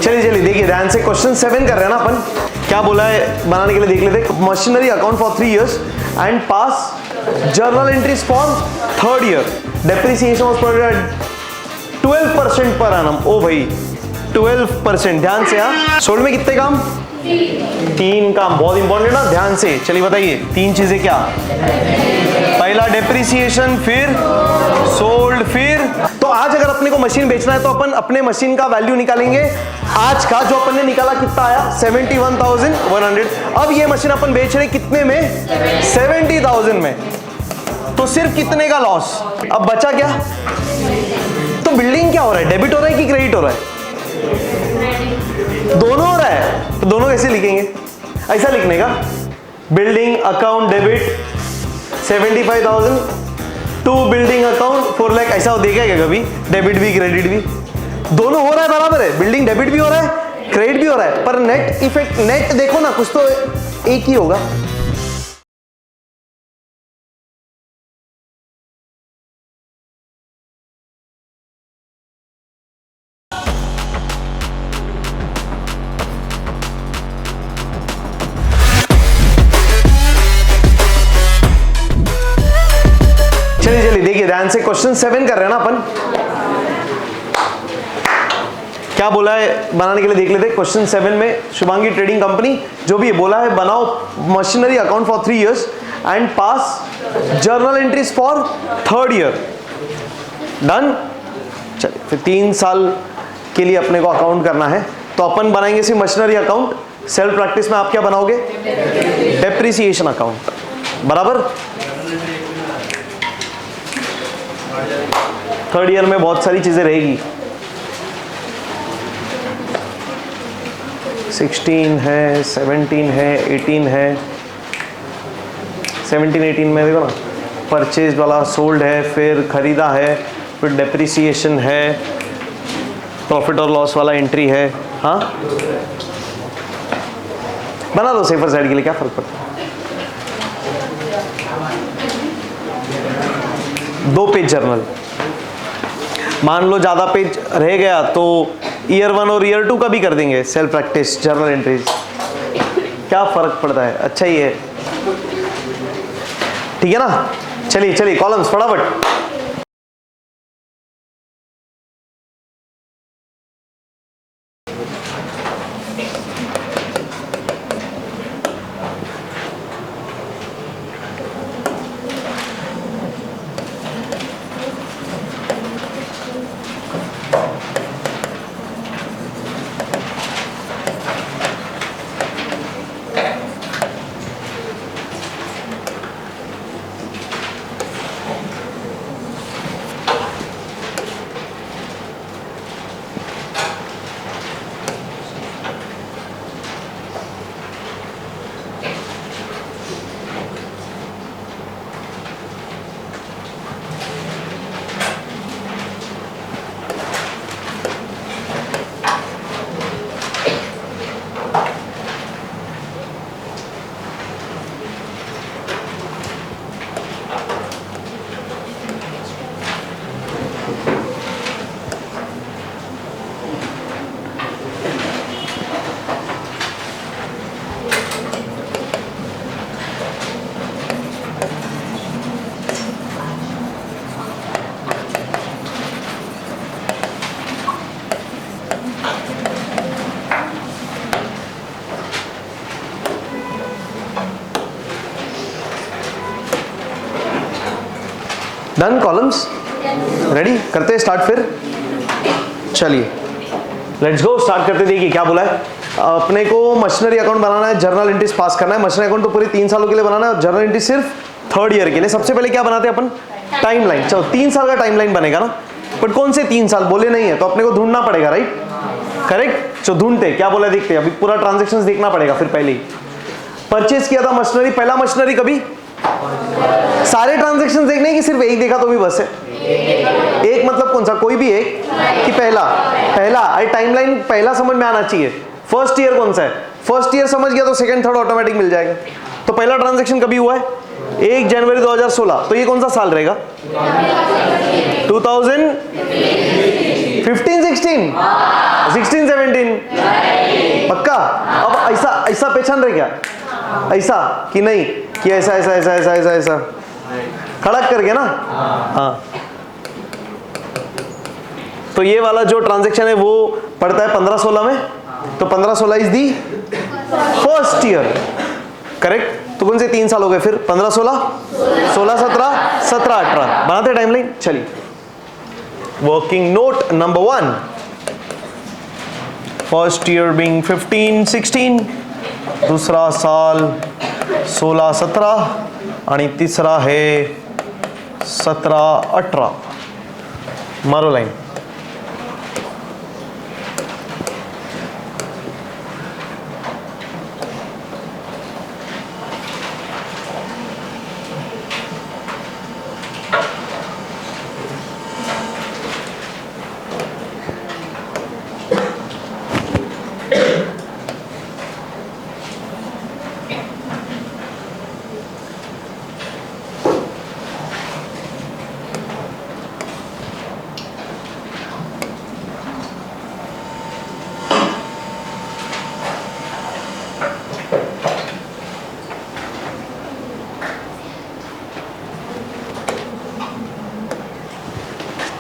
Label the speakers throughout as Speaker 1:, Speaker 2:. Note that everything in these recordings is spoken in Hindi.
Speaker 1: चलिए चलिए देखिए ध्यान से, क्वेश्चन 7 कर रहे हैं ना अपन। क्या बोला है बनाने के लिए देख लेते हैं। Machinery account for 3 years and pass journal entries for 3rd year। Depreciation was provided 12% पर annum। ओ भाई 12%, ध्यान से। हाँ, सोल्ड में कितने काम? 3 काम, बहुत इंपॉर्टेंट ना, ध्यान से। चलिए बताइए 3 चीजें क्या? पहला डेप्रिसिएशन, फिर सोल्ड, फिर। तो आज अगर अपने को मशीन बेचना है तो अपन अपने मशीन का वैल्यू निकालेंगे। आज का जो अपन ने निकाला कितना आया? 71,100। अब ये मशीन अपन बेच रहे कितने में? 70,000 में। तो सिर्फ कितने का लॉस? अब बचा क्या? तो बिल्डिंग क्या हो रहा है, डेबिट हो रहा है कि क्रेडिट हो रहा है? दोनों हो रहा है। तो दोनों कैसे लिखेंगे? ऐसा लिखने का, building account debit 75,000 to building account 4 lakh. ऐसा देखा क्या कभी? डेबिट भी क्रेडिट भी दोनों हो रहा है, बराबर है। बिल्डिंग डेबिट भी हो रहा है, क्रेडिट भी हो रहा है, पर नेट इफेक्ट, नेट देखो ना, कुछ तो एक ही होगा। चलिए चलिए देखिए ध्यान से, क्वेश्चन 7 कर रहे हैं ना अपन। क्या बोला है बनाने के लिए देख लेते हैं। क्वेश्चन 7 में शुभांगी ट्रेडिंग कंपनी जो भी बोला है, बनाओ machinery account for 3 years and pass journal entries for 3rd year। Done. चलिए फिर 3 साल के लिए अपने को अकाउंट करना है, तो अपन बनाएंगे सिर्फ मशीनरी अकाउंट। सेल्फ प्रैक्टिस में आप क्या बनाओगे? डेप्रिसिएशन अकाउंट, बराबर। 3rd year में बहुत सारी चीजें रहेगी। 16 है, 17 है, 18 है। 17, 18 में देखो ना, परचेज वाला, सोल्ड है, फिर खरीदा है, फिर डेप्रिसिएशन है, प्रॉफिट और लॉस वाला एंट्री है। हाँ, बना दो सेफर साइड के लिए, क्या फर्क पड़ता है। 2 पेज जर्नल। मान लो ज्यादा पेज रह गया तो ईयर 1 और ईयर 2 का भी कर देंगे सेल्फ प्रैक्टिस जर्नल एंट्रीज। क्या फर्क पड़ता है, अच्छा ही है, ठीक है ना। चलिए चलिए कॉलम्स फटाफट। डन कॉलम्स, रेडी, करते हैं स्टार्ट फिर। चलिए लेट्स गो, स्टार्ट करते। देखिए क्या बोला है अपने को, मशीनरी अकाउंट बनाना है, जर्नल एंट्रीज पास करना है। मशीनरी अकाउंट तो पूरे 3 सालों के लिए बनाना है और जर्नल एंट्री सिर्फ 3rd year के लिए। सबसे पहले क्या बनाते हैं अपन? टाइमलाइन। चलो 3 साल का टाइमलाइन बनेगा ना, बट कौन से 3 साल बोले नहीं है, तो अपने को ढूंढना पड़ेगा, राइट, करेक्ट। तो ढूंढते क्या बोला देखते हैं, अभी पूरा ट्रांजेक्शन देखना पड़ेगा। फिर पहले ही परचेज किया था मशीनरी, पहला मशीनरी कभी, सारे ट्रांजैक्शन देखने की सिर्फ एक देखा तो भी बस है। एक मतलब कौन सा, कोई भी एक कि पहला? पहला। अरे टाइमलाइन पहला समझ में आना चाहिए। फर्स्ट ईयर कौन सा है? फर्स्ट ईयर समझ गया तो सेकंड थर्ड ऑटोमेटिक मिल जाएगा। तो पहला ट्रांजैक्शन कभी हुआ है? 1 जनवरी 2016। तो ये कौन सा साल रहेगा? 2015 16 16 17 पक्का? अब ऐसा ऐसा पहचान रहे क्या? ऐसा कि नहीं कि ऐसा ऐसा ऐसा ऐसा ऐसा ऐसा खड़क करके ना? हाँ, तो ये वाला जो ट्रांजैक्शन है वो पड़ता है 15-16 में, तो 15-16 is the first year, correct? तो कौन से 3 साल हो गए फिर? 15-16 16-17 17-18 बनाते टाइमलाइन। चलिए, working note number 1, first year being 15-16, दूसरा साल 16-17 आणि तीसरा है 17-18। मारो लाइन।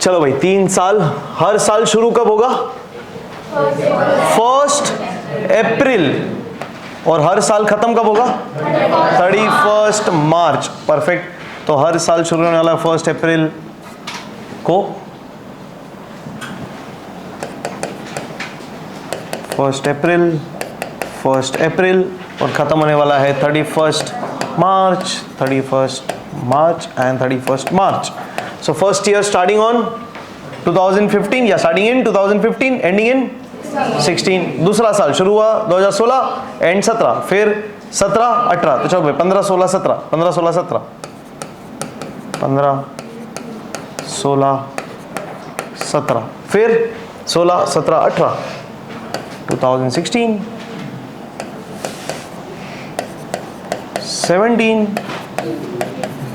Speaker 1: चलो भाई, 3 साल, हर साल शुरू कब होगा? 1 अप्रैल, और हर साल खत्म कब होगा? 31 मार्च। परफेक्ट। तो हर साल शुरू होने वाला 1 अप्रैल को, 1 अप्रैल, और खत्म होने वाला है 31 March, 31 March and 31 March. So first year starting on 2015 या starting in 2015 ending in 16। दूसरा साल शुरू हुआ 2016 एंड 17, फिर 17-18, तो चलो भाई 15-16-17 15-16-17 15-16-17, फिर 16-17-18 2016 17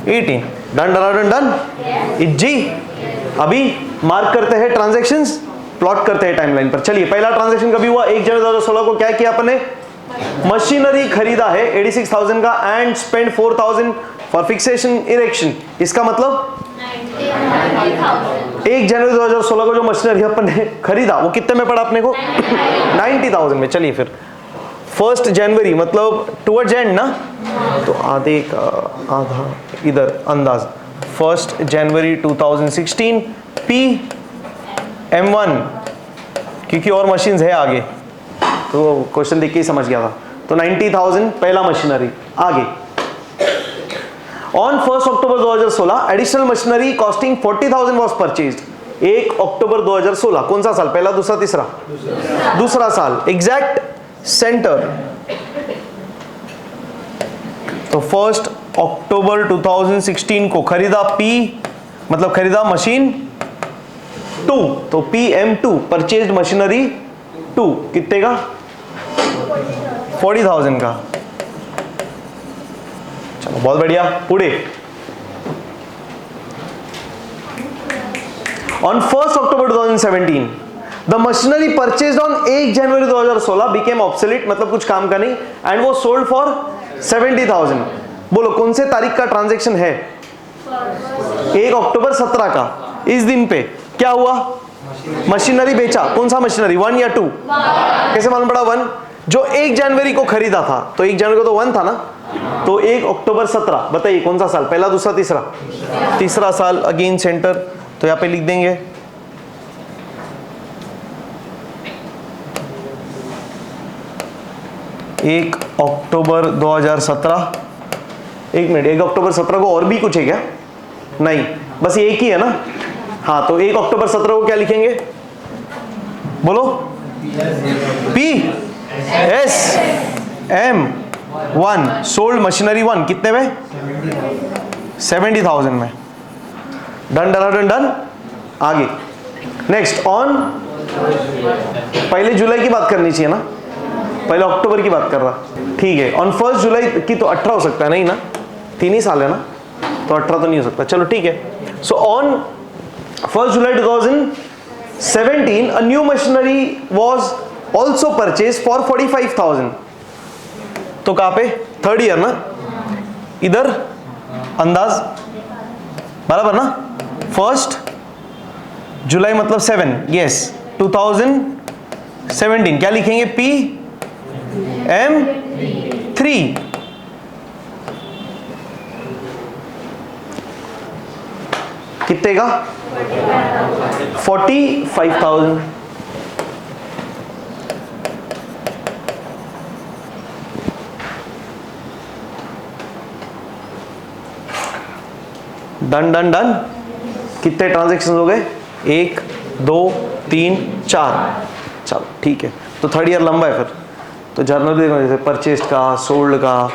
Speaker 1: 18। डन डन डन डन जी। अभी मार्क करते हैं ट्रांजैक्शंस, प्लॉट करते हैं टाइमलाइन पर। चलिए, पहला ट्रांजैक्शन कभी हुआ? 1 जनवरी 2016 को क्या किया अपने? मशीनरी खरीदा है 86,000 का and spend 4,000 for fixation erection. इसका मतलब 1 जनवरी 2016 को जो मशीनरी अपन ने खरीदा वो कितने में पड़ा अपने को? 90,000 में। चलिए फिर 1 जनवरी मतलब टुवर्ड्स एंड ना, तो आधे का आधा इधर अंदाज। 1 जनवरी 2016 PM1, क्योंकि और मशीन्स है आगे, तो क्वेश्चन देख के ही समझ गया था। तो 90,000 पहला मशीनरी। आगे on 1 October 2016 additional machinery costing 40,000 was purchased. 1 अक्टूबर 2016, कौन सा साल? पहला, दूसरा, तीसरा? दूसरा साल। एग्जैक्ट सेंटर, तो 1 अक्टूबर 2016 को खरीदा P, मतलब खरीदा मशीन 2, तो PM2 परचेज्ड मशीनरी 2 कितने का? 40,000 का। चलो बहुत बढ़िया। पुढे on 1 October 2017 the machinery purchased on 1 January 2016 became obsolete, मतलब कुछ काम का नहीं, एंड वो सोल्ड फॉर 70,000। बोलो कौन से तारीख का ट्रांजैक्शन है? 1 अक्टूबर 17 का। इस दिन पे क्या हुआ? मशीनरी बेचा। कौन सा मशीनरी? 1 या 2? कैसे मालूम पड़ा 1? जो 1 जनवरी को खरीदा था, तो 1 जनवरी को तो 1 था ना, तो 1 अक्टूबर 17, बताइए कौन सा साल? पहला, दूसरा, तीसरा? तीसरा साल। अगेन सेंटर, तो यहां पे लिख देंगे 1 अक्टूबर 2017। 1 मिनट, 1 अक्टूबर 17 को और भी कुछ है क्या? नहीं, बस एक ही है ना। हाँ, तो 1 अक्टूबर 17 को क्या लिखेंगे? बोलो। PM1 सोल्ड मशीनरी 1 कितने में? 70,000 में। Done done done done. आगे नेक्स्ट ऑन, पहले जुलाई की बात करनी चाहिए ना, पहले अक्टूबर की बात कर रहा। ठीक है, ऑन 1 जुलाई की तो 18 हो सकता है, नहीं ना? 3 ही साल है ना, तो 18 तो नहीं हो सकता। चलो ठीक है। So on 1st July 2017 a new machinery was also purchased for 45,000. तो कहाँ पे? थर्ड ईयर ना, इधर अंदाज बराबर ना. 1st जुलाई मतलब 7, यस 2017. क्या लिखेंगे? PM3. कितने का? 45,000. Done done done. कितने ट्रांजेक्शन हो गए? 1 2 3 4. चलो ठीक है. तो थर्ड ईयर लंबा है फिर. तो जर्नल भी देखो, जैसे परचेस्ड का, सोल्ड का,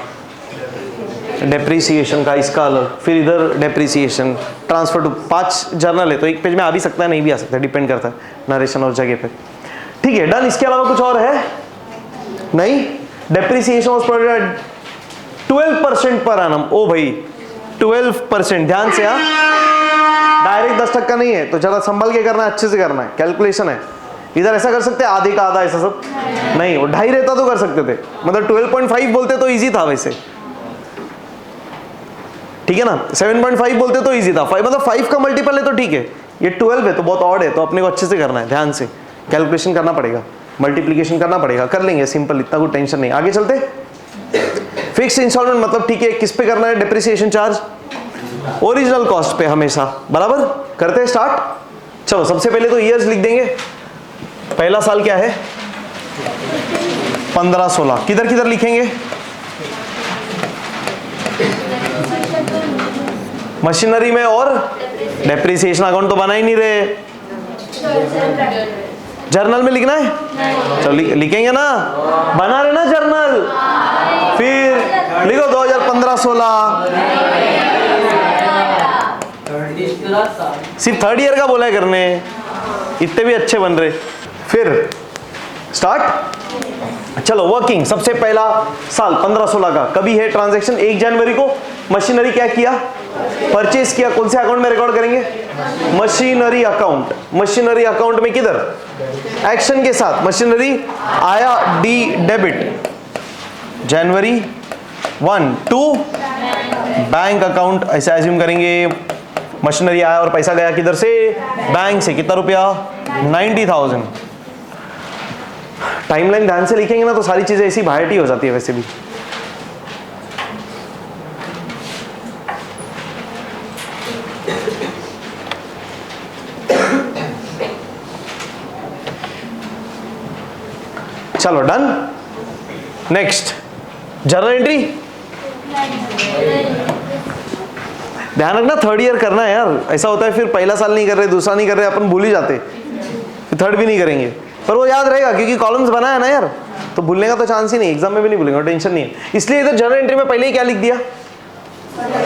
Speaker 1: डेप्रीसिएशन का, इसका अलग, फिर इधर डेप्रीसिएशन, ट्रांसफर टू. 5 जर्नल है तो एक पेज में आ भी सकता है, नहीं भी आ सकता है, डिपेंड करता है नरेशन और जगह पे. ठीक है डन. इसके अलावा कुछ और है? नहीं. Depreciation was provided 12% per annum. ओ भाई 12%, ध्यान से. हाँ डायरेक्ट 10% नहीं है, तो जरा संभल के करना है, अच्छे से करना है, कैलकुलेशन है. इधर ऐसा कर सकते हैं आधे का आधा, ऐसा सब नहीं. वो 2.5 रहता तो कर सकते थे, मतलब 12.5 बोलते तो इजी था वैसे. ठीक है ना. 7.5 बोलते तो इजी था. 5 मतलब 5 का मल्टीपल है तो ठीक है. ये 12 है तो बहुत ऑड है, तो अपने को अच्छे से करना है, ध्यान से कैलकुलेशन करना पड़ेगा, मल्टीप्लीकेशन करना पड़ेगा. कर लेंगे सिंपल, इतना कोई टेंशन नहीं. आगे चलते. फिक्स्ड इंस्टॉलमेंट मतलब ठीक है, किस पे करना है डेप्रिसिएशन चार्ज? ओरिजिनल कॉस्ट पे हमेशा. बराबर. करते हैं स्टार्ट. चलो सबसे पहले तो ईयर्स लिख देंगे. पहला साल क्या है? 15-16. किधर किधर लिखेंगे? मशीनरी में और डेप्रिसिएशन अकाउंट तो बना ही नहीं रहे. जर्नल में लिखना है? चलो लिखेंगे ना, बना रहे ना जर्नल. फिर लिखो 2015-16. सिर्फ थर्ड ईयर का बोला है करने, इतने भी अच्छे बन रहे. फिर स्टार्ट. चलो वर्किंग. सबसे पहला साल 15-16 का कभी है ट्रांजैक्शन? 1 जनवरी को मशीनरी क्या किया? परचेज किया. कौन से अकाउंट में रिकॉर्ड करेंगे? Machinery account. मशीनरी अकाउंट में किधर? एक्शन के साथ. मशीनरी आया D debit January 1 to bank account, ऐसे एज्यूम करेंगे. मशीनरी आया और पैसा गया किधर से? बैंक से. कितना रुपया? 90,000. टाइमलाइन ध्यान से लिखेंगे ना तो सारी चीजें ऐसी बाहर हो जाती है वैसे भी. चलो डन. Next journal entry. ध्यान रखना थर्ड ईयर करना है यार. ऐसा होता है फिर पहला साल नहीं कर रहे, दूसरा नहीं कर रहे, अपन भूल ही जाते, फिर थर्ड भी नहीं करेंगे. पर वो याद रहेगा क्योंकि कॉलम्स बनाया है ना यार, तो भूलने का तो चांस ही नहीं. एग्जाम में भी नहीं भूलेंगे, टेंशन नहीं है. इसलिए इधर जर्नल एंट्री में पहले ही क्या लिख दिया?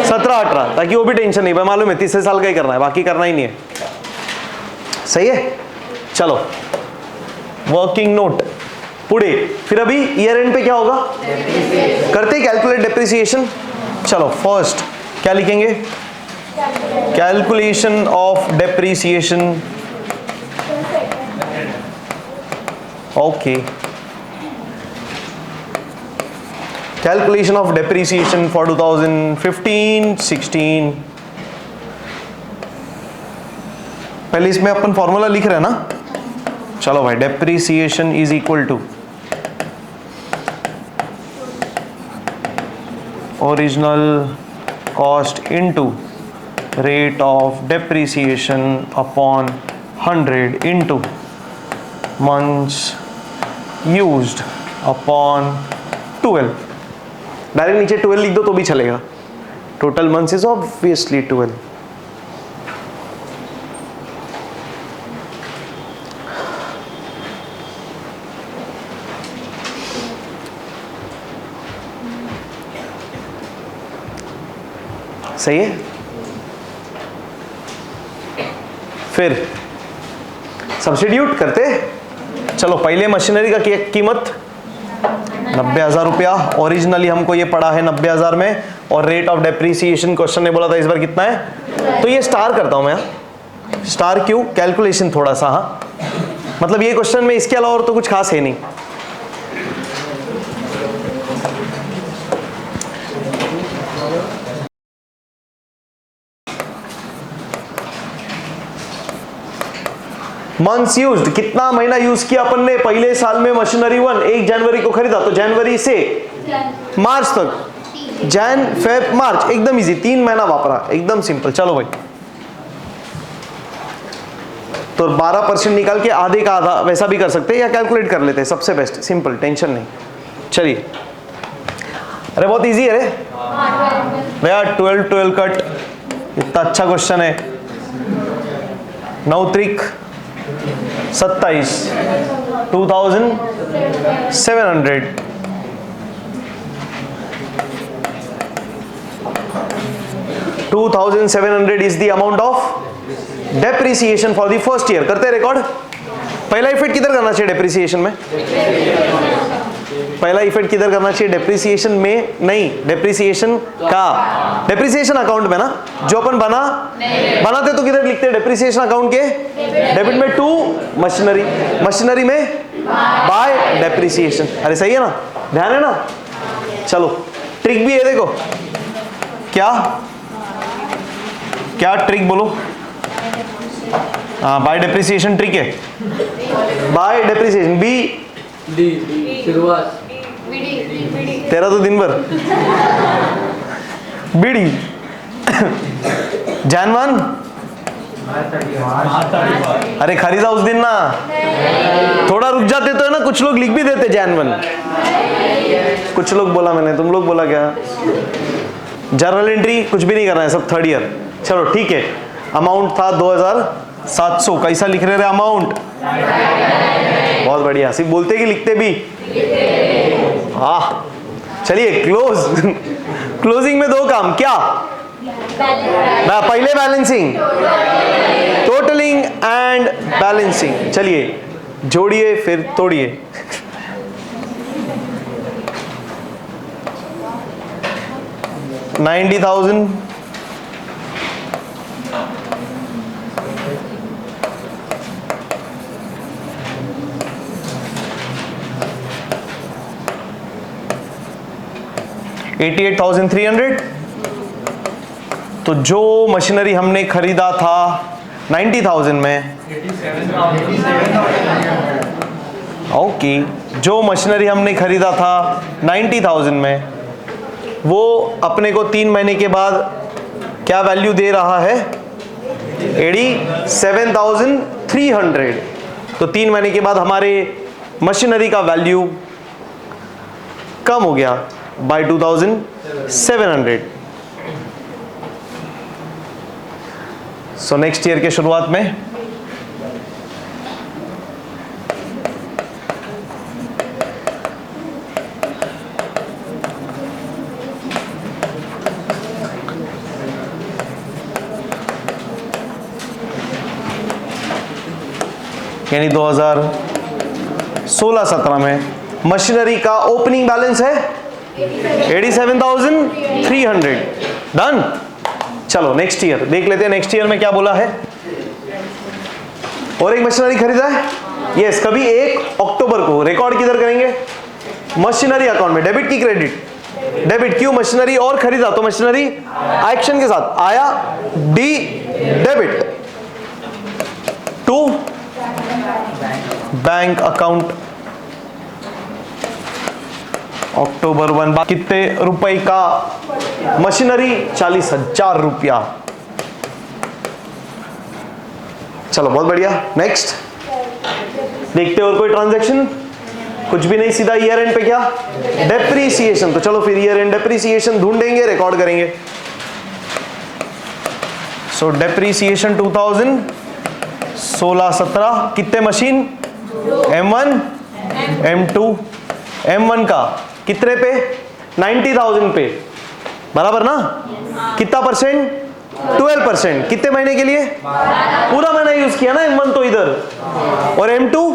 Speaker 1: 17-18, ताकि वो भी टेंशन नहीं. भाई मालूम है तीसरे साल का ही करना है, बाकी करना ही नहीं है. सही है. चलो वर्किंग नोट पुढे. फिर अभी ईयर एंड पे क्या होगा? करते कैलकुलेट डेप्रिसिएशन. चलो फर्स्ट क्या लिखेंगे? Calculation of depreciation. Okay. Calculation of depreciation for 2015-16. पहले इसमें अपन फॉर्मूला लिख रहे हैं ना. चलो भाई depreciation is equal to original cost into rate of depreciation upon 100 into months used upon 12. Direct नीचे 12 लिख दो तो भी चलेगा. Total months is obviously 12. सही है. फिर सब्स्टिट्यूट करते. चलो पहले मशीनरी का कीमत 90,000 रुपया. ओरिजिनली हमको ये पड़ा है 90,000 में, और रेट ऑफ डेप्रिसिएशन क्वेश्चन ने बोला था इस बार कितना है, तो ये स्टार करता हूं मैं. स्टार क्यों? कैलकुलेशन थोड़ा सा, हाँ मतलब ये क्वेश्चन में इसके अलावा और तो कुछ खास है नहीं। मंथ्स यूज्ड, कितना महीना यूज किया अपन ने पहले साल में मशीनरी 1, 1 जनवरी को खरीदा तो जनवरी से मार्च तक, जैन फेब मार्च, एकदम इजी, 3 महीना वापरा, एकदम सिंपल। चलो भाई, तो 12% निकाल के आधे का आधा वैसा भी कर सकते हैं या कैलकुलेट कर लेते हैं, सबसे बेस्ट, सिंपल, टेंशन नहीं। चलिए, अरे बहुत इजी है रे भैया, 12 कट, इतना अच्छा क्वेश्चन है। 9 त्रिक 27, 2700, 2700 is the amount of depreciation for the first year। करते हैं रिकॉर्ड। पहला इफेक्ट किधर करना चाहिए डेप्रिसिएशन में? पहला इफेक्ट किधर करना चाहिए? डेप्रिसिएशन में नहीं, डेप्रिसिएशन का, डेप्रिसिएशन अकाउंट में ना, जो अपन बनाते तो किधर लिखते हैं? डेप्रिसिएशन अकाउंट के डेबिट में टू मशीनरी, मशीनरी में बाय डेप्रिसिएशन। अरे सही है ना, ध्यान है ना? चलो ट्रिक भी है, देखो क्या क्या ट्रिक बोलो। हाँ, बाय डेप्रिसिएशन ट्रिक है, बाय डेप्रिसिएशन, बी शुरुआत, तेरा तो दिन भर बीडी, जानवन, अरे खरीदा उस दिन ना, थोड़ा रुक जाते तो है ना, कुछ लोग लिख भी देते जानवन, कुछ लोग बोला मैंने, तुम लोग बोला क्या? जर्नल एंट्री कुछ भी नहीं करना है, सब थर्ड ईयर। चलो ठीक है, अमाउंट था 2700, कैसा लिख रहे थे अमाउंट? बहुत बढ़िया, सिर्फ बोलते कि लिखते भी? हाँ चलिए, क्लोज क्लोजिंग में 2 काम, क्या? पहले बैलेंसिंग, टोटलिंग एंड बैलेंसिंग। चलिए जोड़िए फिर तोड़िए। $90,000 $88,300। तो जो मशीनरी हमने खरीदा था 90,000 में, ओके, जो मशीनरी हमने खरीदा था 90,000 में, वो अपने को 3 महीने के बाद क्या वैल्यू दे रहा है? 87,300। तो 3 महीने के बाद हमारे मशीनरी का वैल्यू कम हो गया बाय 2,700। सो नेक्स्ट ईयर के शुरुआत में यानी 2016-17 में मशीनरी का ओपनिंग बैलेंस है 87,300। डन। चलो नेक्स्ट ईयर देख लेते हैं, नेक्स्ट ईयर में क्या बोला है। और एक मशीनरी खरीदा है, यस, कभी 1 अक्टूबर को। रिकॉर्ड किधर करेंगे? मशीनरी अकाउंट में। डेबिट की क्रेडिट? डेबिट। क्यों? मशीनरी और खरीदा तो मशीनरी एक्शन के साथ आया, D debit to bank account October 1। कितने रुपए का? मशीनरी 40,000 रुपया। चलो बहुत बढ़िया। नेक्स्ट देखते और कोई ट्रांजैक्शन? कुछ भी नहीं, सीधा ईयर एंड पे क्या? डेप्रीसिएशन। तो चलो फिर ईयर एंड डेप्रीसिएशन ढूंढेंगे, रिकॉर्ड करेंगे। सो डेप्रीसिएशन 2016-17 कितने मशीन? M1 M2 M1 का कितने पे? 90,000 पे, बराबर ना? कितना परसेंट? 12%। कितने महीने के लिए? पूरा महीना यूज किया ना M1 तो इधर, और M2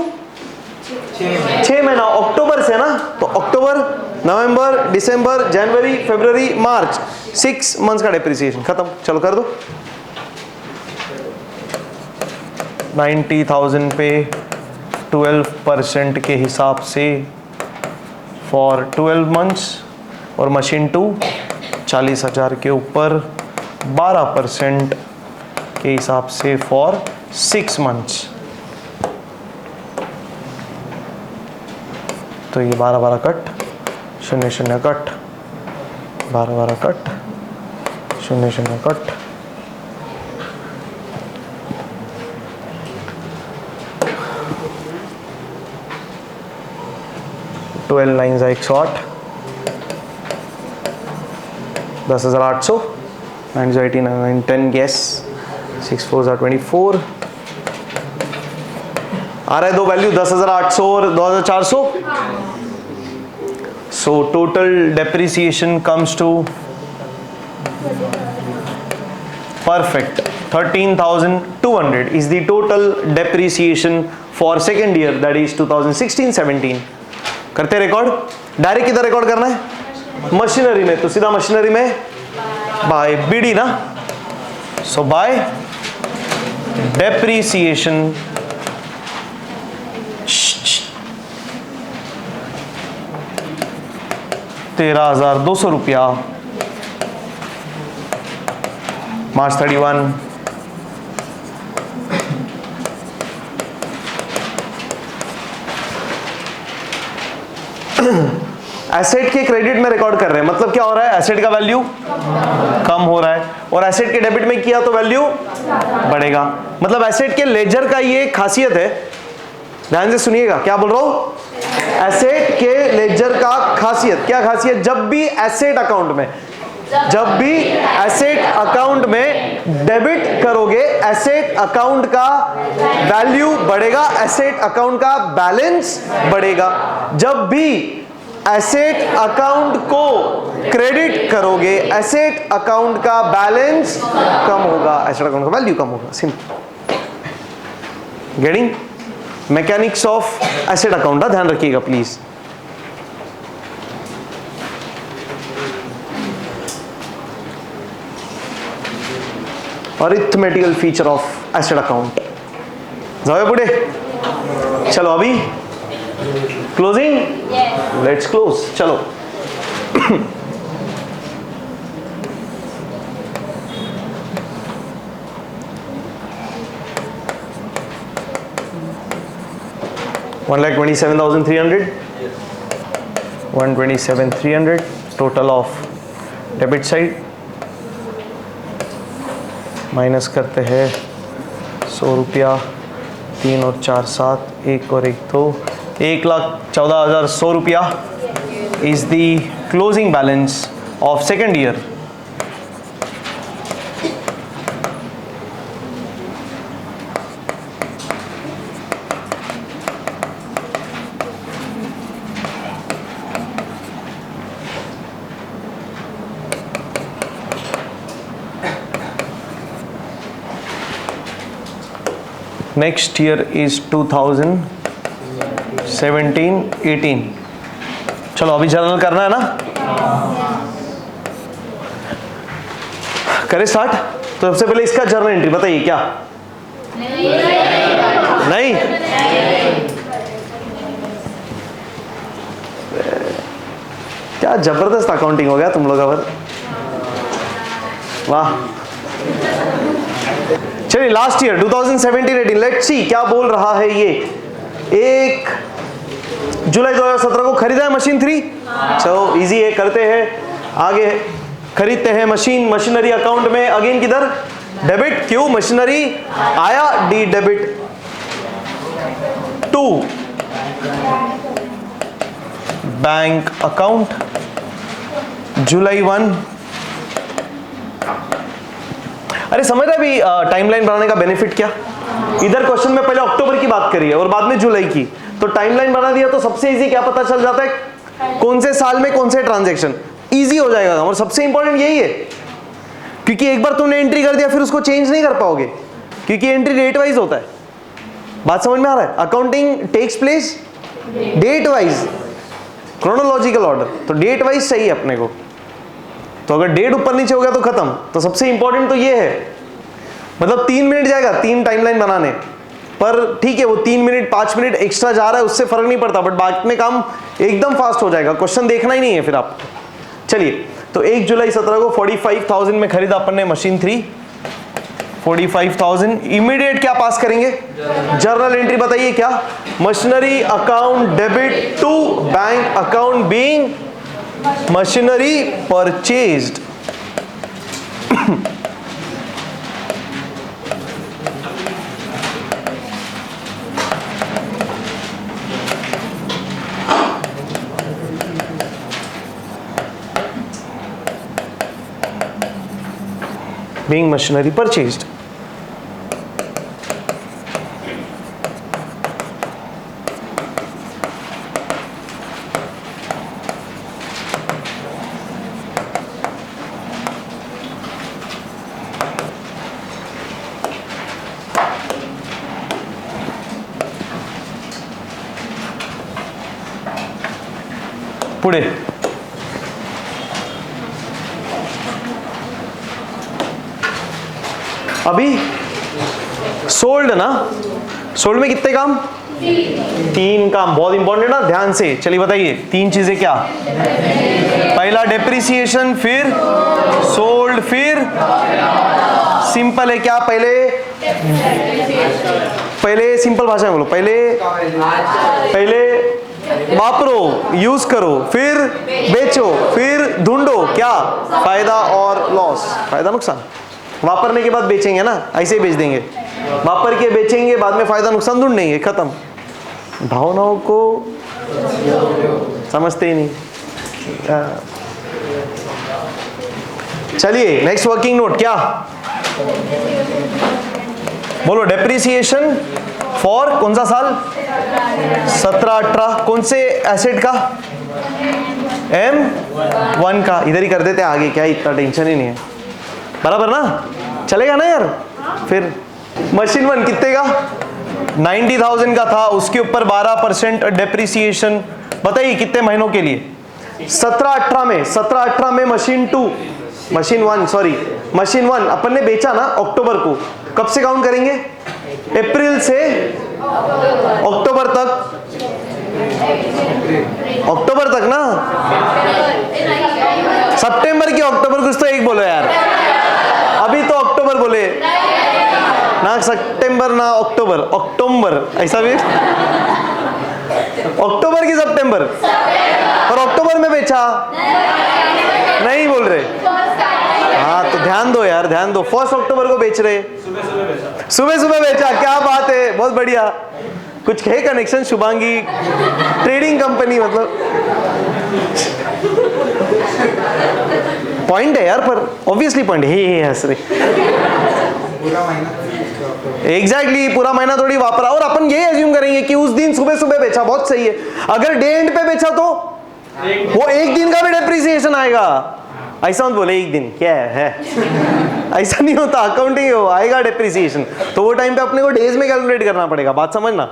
Speaker 1: 6 महीना, अक्टूबर से ना, तो अक्टूबर, नवंबर, दिसंबर, जनवरी, फरवरी, मार्च, 6 मंथ्स का डेप्रिसिएशन खत्म। चलो कर दो। 90,000 पे 12% के हिसाब से फॉर 12 मंथ्स, और मशीन 2 40,000 के ऊपर 12% के हिसाब से फॉर 6 मंथ्स। तो ये 12 cut, 0 cut, 12 cut, 0 cut, 12 lines 108, 10,800, 9 18, 10 गैस, 6 4 24, आ रहा है दो वैल्यू 10,800 और 2,400। So total depreciation comes to perfect 13,200 is the total depreciation for second year, that is 2016-17। करते रिकॉर्ड, डायरेक्ट किधर रिकॉर्ड करना है? मशीनरी में, तो सीधा मशीनरी में बाय बीडी ना। सो बाय डेप्रिसिएशन 13,200 रुपया, मार्च 31। एसेट के क्रेडिट में रिकॉर्ड कर रहे हैं, मतलब क्या हो रहा है? एसेट का वैल्यू कम हो रहा है, और एसेट के डेबिट में किया तो वैल्यू बढ़ेगा। मतलब एसेट के लेजर का ये खासियत है, ध्यान से सुनिएगा क्या बोल रहा हूं। एसेट के लेजर का खासियत, क्या खासियत? जब भी एसेट अकाउंट में, जब भी एसेट अकाउंट में डेबिट करोगे, एसेट अकाउंट का वैल्यू बढ़ेगा, एसेट अकाउंट का बैलेंस बढ़ेगा। जब भी एसेट अकाउंट को क्रेडिट करोगे, एसेट अकाउंट का बैलेंस कम होगा, एसेट अकाउंट का वैल्यू कम होगा। Simple. Getting? Mechanics of asset account का ध्यान रखिएगा please. Arithmetical feature of asset account. जाओ पुढे, चलो अभी क्लोजिंग, लेट्स क्लोज। चलो $1,27,300, 127,300 total of debit side, minus करते हैं 100 रुपया, 3 और 4 7, 1 और 1 2, 1,14,100 रुपया is the closing balance of second year. Next year is 2017-18। चलो अभी जर्नल करना है ना, करें स्टार्ट। तो सबसे पहले इसका जर्नल एंट्री बताइए क्या? नहीं, क्या जबरदस्त अकाउंटिंग हो गया तुम लोगों का, वाह। चलिए लास्ट ईयर 2017-18, लेट्स सी क्या बोल रहा है ये। 1 जुलाई 2017 को खरीदा है मशीन 3। चलो इजी है, करते हैं आगे। खरीदते हैं मशीन, मशीनरी अकाउंट में अगेन किधर? डेबिट। क्यों? मशीनरी आया, डी डेबिट। 2 बैंक अकाउंट, जुलाई 1। अरे समझ रहे अभी टाइमलाइन बनाने का बेनिफिट क्या? इधर क्वेश्चन में पहले अक्टूबर की बात करी है और बाद में जुलाई की, तो टाइमलाइन बना दिया तो सबसे इजी क्या पता चल जाता है? कौन से साल में कौन से ट्रांजैक्शन, इजी हो जाएगा। और सबसे इंपॉर्टेंट यही है, क्योंकि एक बार तुमने एंट्री कर दिया फिर उसको चेंज नहीं कर पाओगे, क्योंकि एंट्री डेट वाइज होता है। बात समझ में आ रहा है? Accounting takes place date wise, chronological order, तो डेट वाइज चाहिए अपने को। तो अगर डेट ऊपर नीचे हो गया तो खत्म। तो सबसे इंपॉर्टेंट तो ये है, मतलब 3 मिनट जाएगा 3 टाइमलाइन बनाने, पर ठीक है वो 3 मिनट 5 मिनट एक्स्ट्रा जा रहा है उससे फर्क नहीं पड़ता, बट बाद में काम एकदम फास्ट हो जाएगा, क्वेश्चन देखना ही नहीं है फिर आप। चलिए तो 1 जुलाई 17 को 45,000 में खरीदा अपन ने मशीन 3, 45,000। इमीडिएट क्या पास करेंगे, जर्नल एंट्री बताइए क्या, machinery account debit to bank account being machinery purchased. being machinery purchased. पुढे अभी सोल्ड ना, सोल्ड में कितने काम, 3 काम, बहुत इंपॉर्टेंट ना, ध्यान से। चलिए बताइए 3 चीजें क्या, पहला डेप्रिसिएशन, फिर सोल्ड, फिर सिंपल है क्या, पहले सिंपल भाषा में बोलो, पहले वापरो, यूज करो, फिर बेचो, फिर ढूंढो क्या, फायदा और लॉस, फायदा नुकसान। वापरने के बाद बेचेंगे ना, ऐसे ही बेच देंगे, वापर के बेचेंगे, बाद में फायदा नुकसान ढूंढेंगे, खत्म। भावनाओं को समझते ही नहीं। चलिए नेक्स्ट वर्किंग नोट क्या, बोलो, डेप्रिसिएशन फॉर कौन सा साल, 17-18, कौन से एसेट का, M1 का। इधर ही कर देते आगे, क्या इतना टेंशन ही नहीं है, बराबर ना, चलेगा ना यार। फिर मशीन 1 कितने का, 90,000 का था, उसके ऊपर 12% डेप्रिसिएशन, बताइए कितने महीनों के लिए, 17-18 में मशीन 1 अपन ने बेचा ना अक्टूबर को, कब से काउंट करेंगे, अप्रैल से अक्टूबर तक ना, सितंबर की अक्टूबर, कुछ तो एक बोलो यार, अभी तो अक्टूबर बोले ना, सितंबर ना अक्टूबर ऐसा भी, अक्टूबर की सितंबर, और अक्टूबर में बेचा नहीं बोल रहे, हाँ तो ध्यान दो यार, ध्यान दो, 1 अक्टूबर को बेच रहे, सुबह बेचा, क्या बात है, बहुत बढ़िया। कुछ है कनेक्शन, शुभांगी ट्रेडिंग कंपनी, मतलब पॉइंट है यार, पर ऑब्वियसली पॉइंट है, हंस रहे, एग्जैक्टली पूरा महीना थोड़ी वापरा, और अपन ये एज्यूम करेंगे कि उस दिन सुबह बेचा, बहुत सही है। अगर डे एंड पे बेचा तो वो एक दिन का भी डेप्रिसिएशन आएगा, ऐसा मत बोले एक दिन क्या है ऐसा नहीं होता, अकाउंटिंग हो आएगा डेप्रिसिएशन, तो वो टाइम पे अपने को डेज में कैलकुलेट करना पड़ेगा, बात समझना।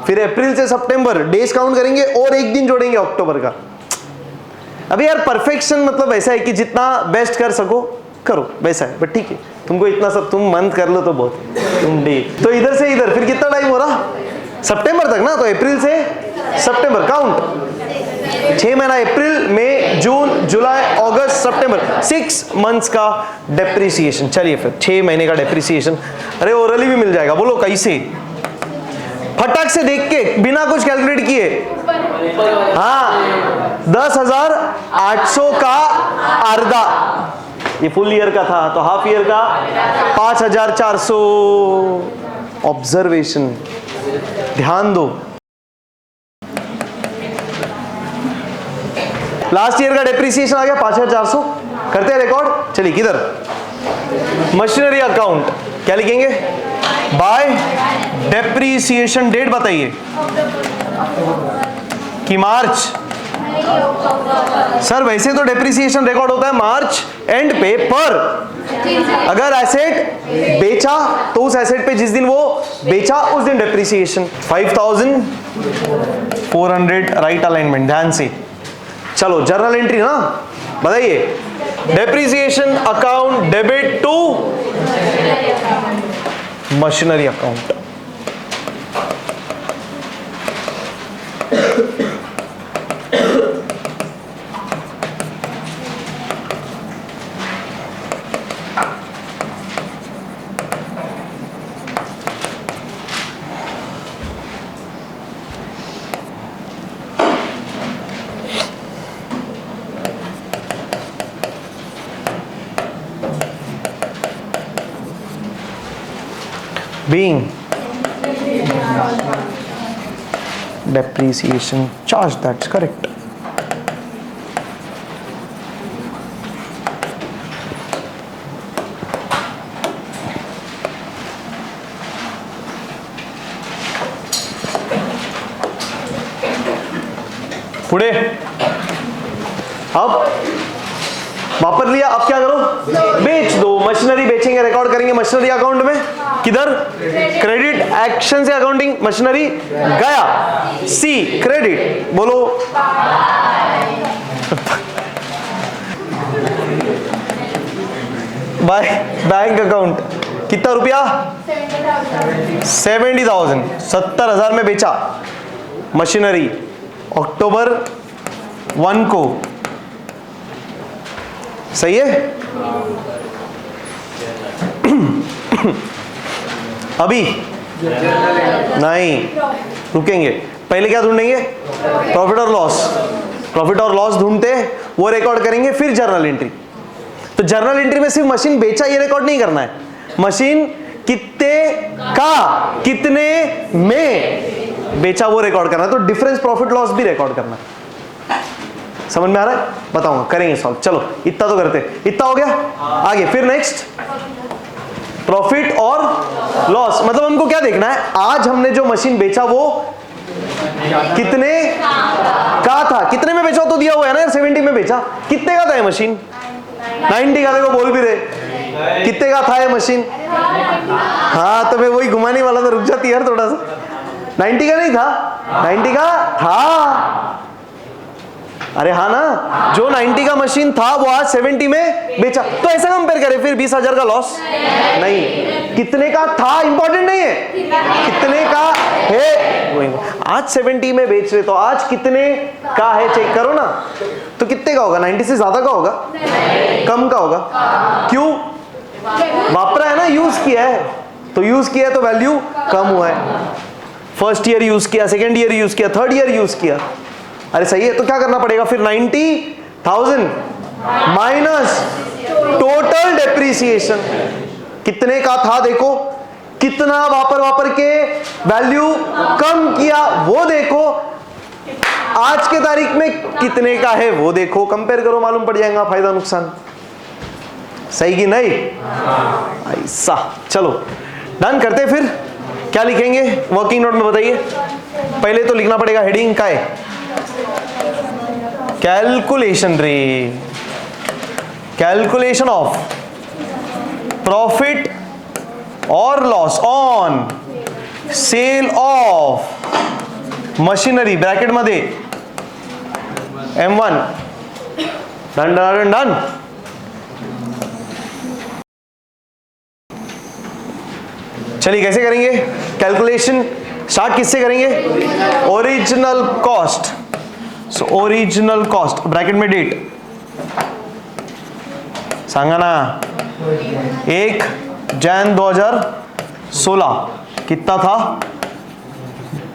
Speaker 1: फिर अप्रैल से सितंबर डेज काउंट करेंगे और एक दिन जोड़ेंगे अक्टूबर का। अभी यार परफेक्शन मतलब ऐसा है कि जितना बेस्ट कर सको करो, वैसा है, बट ठीक है, तुमको इतना सब तुम मंथ कर लो तो बहुत, तुम डे तो इधर से इधर, फिर कितना टाइम हो रहा, सितंबर तक ना, तो अप्रैल से सितंबर काउंट 6 महीना, अप्रैल मई जून जुलाई अगस्त सितंबर, 6 मंथ्स का डेप्रिसिएशन। चलिए फिर 6 महीने का डेप्रिसिएशन, अरे ओरली भी मिल जाएगा, बोलो कैसे, फटाक से देख के बिना कुछ कैलकुलेट किए, हाँ 10,800 का अर्धा, ये फुल ईयर का था, तो हाफ ईयर का 5,400। ऑब्जर्वेशन, ध्यान दो, लास्ट ईयर का डेप्रिसिएशन आ गया 5,400, करते हैं रिकॉर्ड। चलिए किधर, मशीनरी अकाउंट क्या लिखेंगे, बाय डेप्रिसिएशन डेट बताइए कि मार्च, सर वैसे तो डेप्रिसिएशन रिकॉर्ड होता है मार्च एंड पे, पर अगर एसेट बेचा तो उस एसेट पे जिस दिन वो बेचा उस दिन डेप्रिसिएशन। 5,400 राइट अलाइनमेंट, ध्यान से। चलो जर्नल एंट्री ना बताइए, depreciation account debit to machinery account, being depreciation charge. That's correct. पुढे अब वापर लिया, अब क्या करो, बेच दो। मशीनरी बेचेंगे, रिकॉर्ड करेंगे मशीनरी अकाउंट में, किधर, क्रेडिट एक्शन से अकाउंटिंग मशीनरी गया, सी क्रेडिट, बोलो बाय बैंक अकाउंट, कितना रुपया, 70,000, 70,000 में बेचा मशीनरी अक्टूबर 1 को, सही है। अभी नहीं, रुकेंगे, पहले क्या ढूंढेंगे, प्रॉफिट और लॉस। प्रॉफिट और लॉस ढूंढते वो रिकॉर्ड करेंगे, फिर जर्नल एंट्री। तो जर्नल एंट्री में सिर्फ मशीन बेचा ये रिकॉर्ड नहीं करना है, मशीन कितने का, कितने में बेचा वो रिकॉर्ड करना है। तो डिफरेंस प्रॉफिट लॉस भी रिकॉर्ड करना है। समझ में आ रहा है, बताऊंगा, करेंगे सॉल्व। चलो इतना तो करते, इतना हो गया, आगे फिर नेक्स्ट प्रॉफिट और लॉस। मतलब हमको क्या देखना है, आज हमने जो मशीन बेचा वो कितने का था, कितने में बेचा तो दिया हुआ है ना यार, 70 में बेचा, कितने का था ये मशीन, 90 का, देखो बोल भी रहे, कितने का था ये मशीन। हाँ तो मैं वही घुमाने वाला था, रुक जाती यार थोड़ा सा, 90 का नहीं था, 90 का था, अरे हाँ ना, जो 90 का मशीन था वो आज 70 में बेचा। तो ऐसा कंपेयर करें फिर 20,000 का लॉस नहीं, कितने का था इंपॉर्टेंट नहीं है, कितने का है, आज 70 में बेच रहे तो आज कितने का है चेक करो ना। तो कितने का होगा, 90 से ज्यादा का होगा, कम का होगा, क्यों, वापरा है ना, यूज किया है, तो यूज किया है तो वैल्यू कम हुआ है। फर्स्ट ईयर यूज किया, सेकेंड ईयर यूज किया, थर्ड ईयर यूज किया, अरे सही है। तो क्या करना पड़ेगा फिर, 90,000 माइनस टोटल डेप्रीसिएशन, कितने का था देखो, कितना वापर के वैल्यू कम किया वो देखो, आज के तारीख में कितने का है वो देखो, कंपेयर करो, मालूम पड़ जाएगा फायदा नुकसान, सही कि नहीं, ऐसा। चलो डन करते, फिर क्या लिखेंगे वर्किंग नोट में बताइए। पहले तो लिखना पड़ेगा हेडिंग का है, कैलकुलेशन रे, कैलकुलेशन ऑफ प्रॉफिट और loss on sale of machinery, bracket मध्ये M1, डन डन डन। चलिए कैसे करेंगे कैलकुलेशन, स्टार्ट किससे करेंगे, original cost. So original cost bracket में डेट सांगा ना, 1 जैन 2016 कितना था,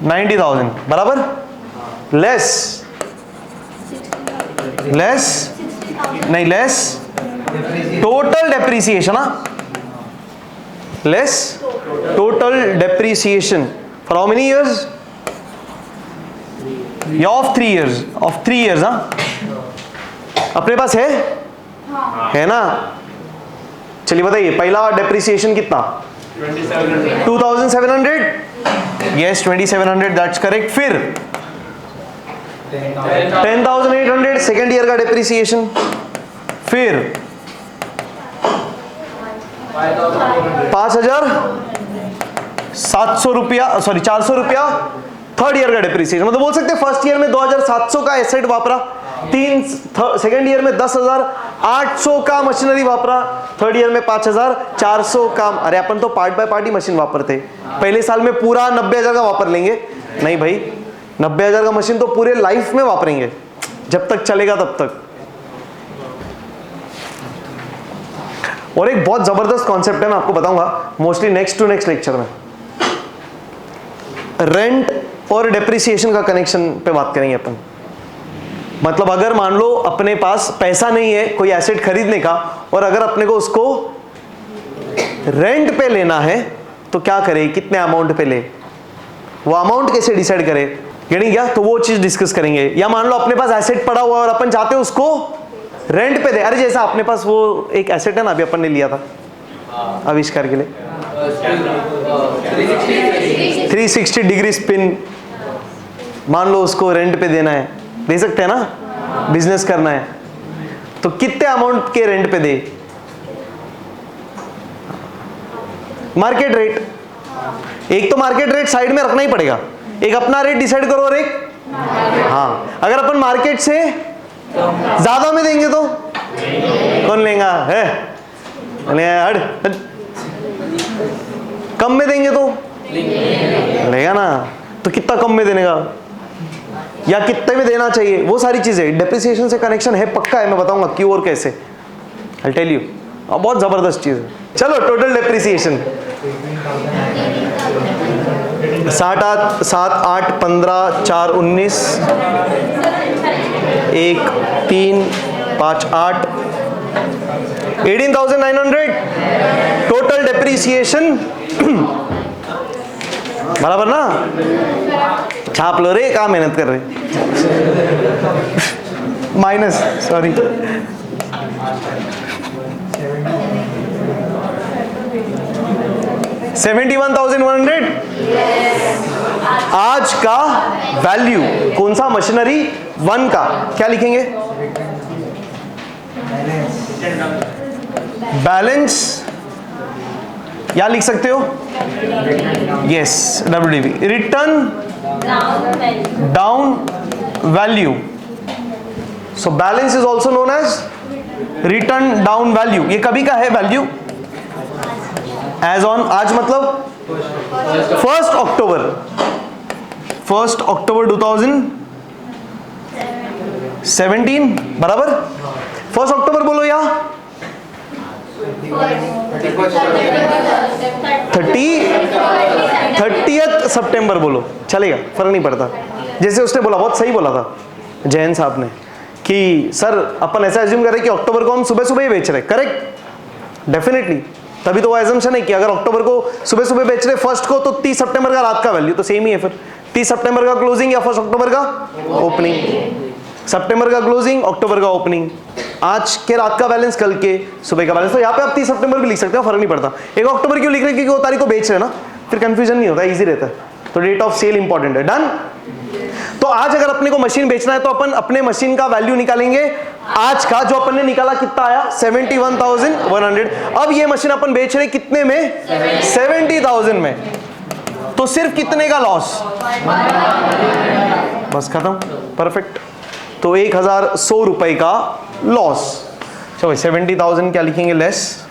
Speaker 1: 90,000 बराबर, लेस नहीं, less total depreciation, less total depreciation for how many years, या ऑफ 3 इयर्स, ऑफ 3 इयर्स। अपने पास है ना, चलिए बताइए पहला डेप्रीसिएशन कितना, 2700, यस 2700, दैट्स करेक्ट। फिर 10,800 सेकेंड ईयर का डेप्रीसिएशन, फिर 5,700 रुपया, सॉरी 400 रुपया थर्ड ईयर का डेप्रीसिएशन। मतलब बोल सकते हैं फर्स्ट ईयर में 2,700 का एसेट वापरा, सेकेंड ईयर में 10,800 का मशीनरी वापरा, थर्ड ईयर में 5,400 का। अरे अपन तो part by part he machine वापरते, पहले साल में पूरा 90,000 का वापर लेंगे, नहीं भाई 90,000 का मशीन तो पूरे लाइफ में वापरेंगे, जब तक चलेगा तब तक। और एक बहुत जबरदस्त कॉन्सेप्ट है, मैं आपको बताऊंगा mostly next to next lecture में, रेंट और डेप्रिसिएशन का कनेक्शन पे बात करेंगे अपन। मतलब अगर मान लो अपने पास पैसा नहीं है कोई एसेट खरीदने का, और अगर अपने को उसको रेंट पे लेना है तो क्या करे, कितने अमाउंट पे ले, वो अमाउंट कैसे डिसाइड करे, यानी क्या, तो वो चीज डिस्कस करेंगे। या मान लो अपने पास एसेट पड़ा हुआ और अपन चाहते हैं उसको रेंट पे दे। अरे जैसा अपने पास वो एक एसेट है ना, अभी अपन ने लिया था आविष्कार के लिए, 360 डिग्री स्पिन, मान लो उसको रेंट पे देना है, दे सकते हैं ना, बिजनेस करना है, तो कितने अमाउंट के रेंट पे दे, मार्केट रेट। एक तो मार्केट रेट साइड में रखना ही पड़ेगा, एक अपना रेट डिसाइड करो और एक, हाँ अगर अपन मार्केट से ज्यादा में देंगे तो कौन लेगा है, हट। कम में देंगे तो लेगा ना, तो कितना कम में देने का या कितने में देना चाहिए, वो सारी चीजें डेप्रिसिएशन से कनेक्शन है, पक्का है, मैं बताऊंगा क्यों और कैसे, आई टेल यू, बहुत जबरदस्त चीज है। चलो टोटल डेप्रिसिएशन 7 8 15 4 19 1 3 5 8 18,900 टोटल डेप्रिसिएशन। बराबर ना, छाप लो रे, कहाँ मेहनत कर रहे, माइनस, सॉरी, $71,100 आज का वैल्यू, कौन सा, मशीनरी 1 का क्या लिखेंगे, बैलेंस, या लिख सकते हो, yes WDV, written down value. So balance is also known as written down value. ये कभी का है वैल्यू, एज ऑन, आज मतलब 1 अक्टूबर 2017, बराबर। 1 अक्टूबर बोलो या 30th सितंबर बोलो, चलेगा, फर्क नहीं पड़ता। जैसे उसने बोला, बहुत सही बोला था जयंत साहब ने, कि सर अपन ऐसा एज्यूम करें कि अक्टूबर को हम सुबह सुबह ही बेच रहे, करेक्ट, डेफिनेटली, तभी तो वो एजम्पशन है कि अगर अक्टूबर को सुबह सुबह बेच रहे 1 को, तो 30 सितंबर का रात का वैल्यू तो सेम ही है, फिर 30 सितंबर का क्लोजिंग या 1 अक्टूबर का ओपनिंग, सितंबर का क्लोजिंग, अक्टूबर का ओपनिंग, आज के रात का बैलेंस, कल के सुबह का बैलेंस। तो यहाँ पे आप 30 सितंबर भी लिख सकते हो, फर्क नहीं पड़ता। 1 अक्टूबर क्यों लिख रहे, क्योंकि वो तारीख को बेच रहे हैं ना, फिर कंफ्यूजन नहीं होता, इजी रहता है। तो डेट ऑफ सेल इंपॉर्टेंट है, डन। तो आज अगर अपने को मशीन बेचना है तो अपन अपने मशीन का वैल्यू निकालेंगे आज का, जो अपन ने निकाला कितना आया, 71,100। अब ये मशीन अपन बेच रहे कितने में, 70,000 में, तो सिर्फ कितने का लॉस, बस खत्म, परफेक्ट। तो 1,100 रुपए का लॉस। चलो 70,000 क्या लिखेंगे, लेस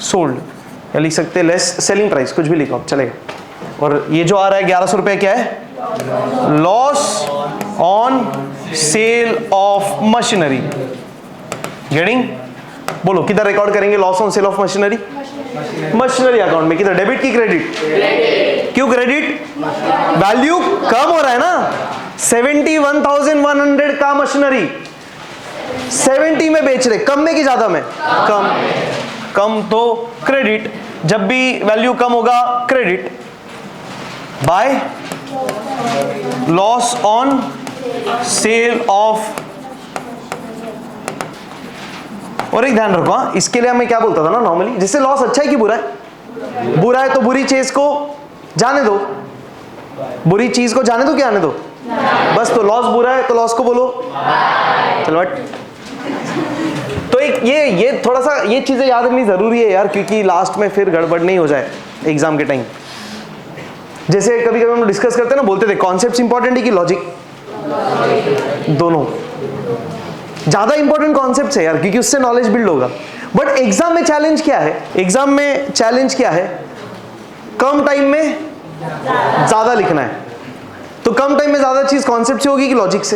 Speaker 1: सोल्ड, या लिख सकते हैं लेस सेलिंग प्राइस, कुछ भी लिखो चलेगा। और ये जो आ रहा है 1100 रुपए क्या है, loss on sale of machinery. Getting, बोलो किधर रिकॉर्ड करेंगे loss on sale of machinery, machinery account में, किधर, डेबिट की क्रेडिट, क्यों क्रेडिट, वैल्यू कम हो रहा है ना, 71,100 का मशीनरी 70 में बेच रहे, कम में कि ज्यादा में, कम, कम तो क्रेडिट, जब भी वैल्यू कम होगा credit, by loss on sale of. और एक ध्यान रखो, इसके लिए मैं क्या बोलता था ना नॉर्मली, जिससे लॉस अच्छा है कि बुरा है, बुरा है तो बुरी चीज को जाने दो, बुरी चीज को जाने दो, क्या आने दो, बस। तो लॉस बुरा है तो लॉस को बोलो चलो बट। तो एक ये थोड़ा सा ये चीजें याद रखनी जरूरी है यार, क्योंकि लास्ट में फिर गड़बड़ नहीं हो जाए एग्जाम के टाइम। जैसे कभी कभी हम डिस्कस करते हैं ना, बोलते थे कॉन्सेप्ट्स इंपॉर्टेंट है कि लॉजिक, दोनों ज्यादा इंपॉर्टेंट कॉन्सेप्ट्स है यार, क्योंकि उससे नॉलेज बिल्ड होगा। बट एग्जाम में चैलेंज क्या है, एग्जाम में चैलेंज क्या है, कम टाइम में ज्यादा लिखना है। तो कम टाइम में ज्यादा चीज कॉन्सेप्ट से होगी कि लॉजिक से।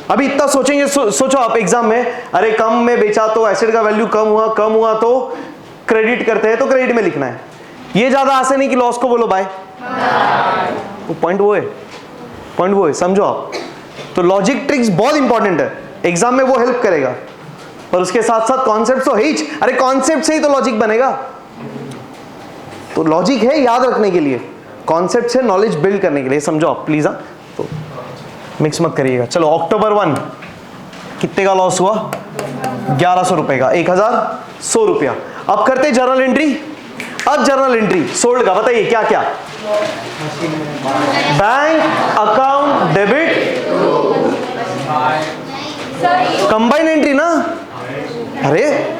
Speaker 1: अभी इतना सोचेंगे, सोचो आप एग्जाम में, अरे कम में बेचा तो एसेट का वैल्यू कम हुआ तो क्रेडिट करते हैं तो क्रेडिट में लिखना है। ये ज्यादा आसान नहीं कि लॉस को बोलो बाय, वो पॉइंट वो है, समझो आप। तो लॉजिक ट्रिक्स बहुत इंपॉर्टेंट है, एग्जाम में वो हेल्प करेगा, पर उसके साथ साथ कॉन्सेप्ट तो है ही। अरे कॉन्सेप्ट से ही तो लॉजिक बनेगा, तो लॉजिक है याद रखने के लिए, कॉन्सेप्ट से नॉलेज बिल्ड करने के लिए, समझो आप प्लीज। हाँ, तो मिक्स मत करिएगा। चलो अक्टूबर 1 कितने का लॉस हुआ? 1100 रुपए का, 1100 रुपया। अब करते जर्नल एंट्री। अब जर्नल एंट्री सोल्ड का बताइए क्या क्या? Bank account debit, combine entry ना? अरे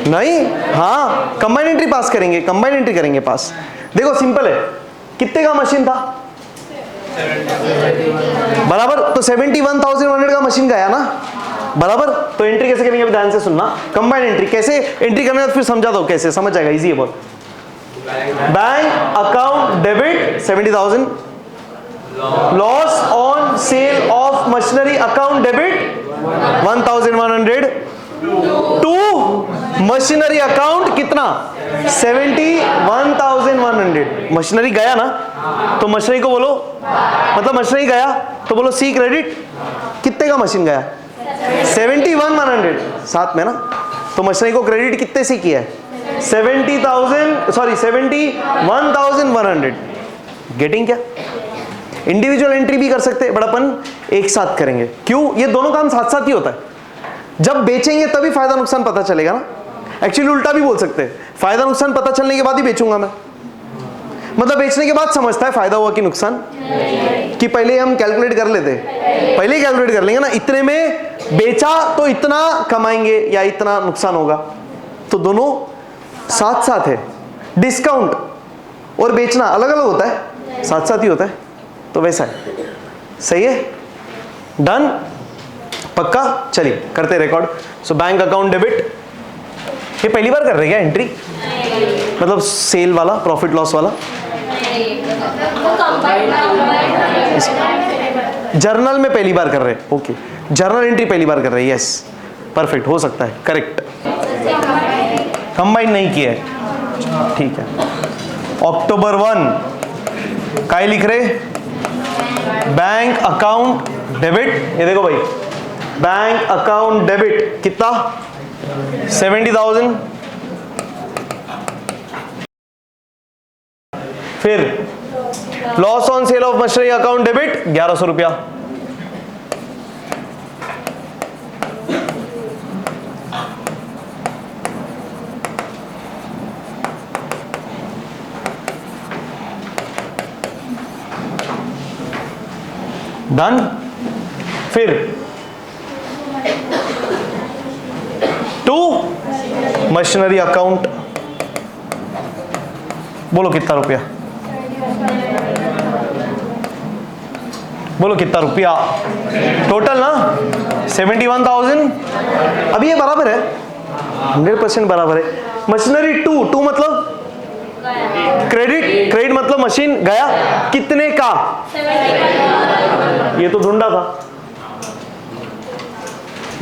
Speaker 1: नहीं, हाँ कंबाइन एंट्री पास करेंगे, कंबाइन एंट्री करेंगे पास। देखो सिंपल है, कितने का मशीन था? बराबर, तो 71,100 का मशीन गया ना, बराबर। तो एंट्री कैसे करेंगे? अभी ध्यान से सुनना। कंबाइन एंट्री कैसे एंट्री करना है फिर समझा दो कैसे, समझ जाएगा, इजी है बहुत। Bank account debit 70,000, loss on sale of machinery account debit 1,100, to machinery account कितना? 71,100। मशीनरी गया ना, तो मशीनरी को बोलो, मतलब मशीनरी गया तो बोलो सी क्रेडिट। कितने का मशीन गया? 71,100 साथ में ना, तो मशीनरी को क्रेडिट कितने से किया है? 71,100। गेटिंग क्या? इंडिविजुअल एंट्री भी कर सकते हैं बट अपन एक साथ करेंगे। क्यों? ये दोनों काम साथ साथ ही होता है। जब बेचेंगे तभी फायदा नुकसान पता चलेगा ना। एक्चुअली उल्टा भी बोल सकते हैं, फायदा नुकसान पता चलने के बाद ही बेचूंगा मैं। मतलब बेचने के बाद समझता है फायदा हुआ कि नुकसान, कि पहले हम कैलकुलेट कर लेते, पहले कैलकुलेट कर लेंगे ना, इतने में बेचा तो इतना कमाएंगे या इतना नुकसान होगा। तो दोनों साथ साथ है। डिस्काउंट और बेचना अलग अलग होता है, साथ साथ ही होता है। तो वैसा है, सही है, डन, पक्का। चलिए करते record. So bank account debit, ये पहली बार कर रहे क्या एंट्री? मतलब सेल वाला, प्रॉफिट लॉस वाला, जर्नल में पहली बार कर रहे हैं। ओके, जर्नल एंट्री पहली बार कर रहे हैं। यस, परफेक्ट, हो सकता है, करेक्ट। कंबाइन नहीं किया है, ठीक है। अक्टूबर 1 काय लिख रहे? बैंक अकाउंट डेबिट, ये देखो भाई, बैंक अकाउंट डेबिट कितना? 70,000। फिर loss on sale of machinery account debit 1100 रुपया। डन। फिर टू मशीनरी अकाउंट, बोलो कितना रुपया? बोलो कितना रुपया टोटल ना? 71,000। अभी ये बराबर है, 100% बराबर है। मशीनरी टू मतलब क्रेडिट, क्रेडिट मतलब मशीन गया, कितने का? ये तो ढूंढा था,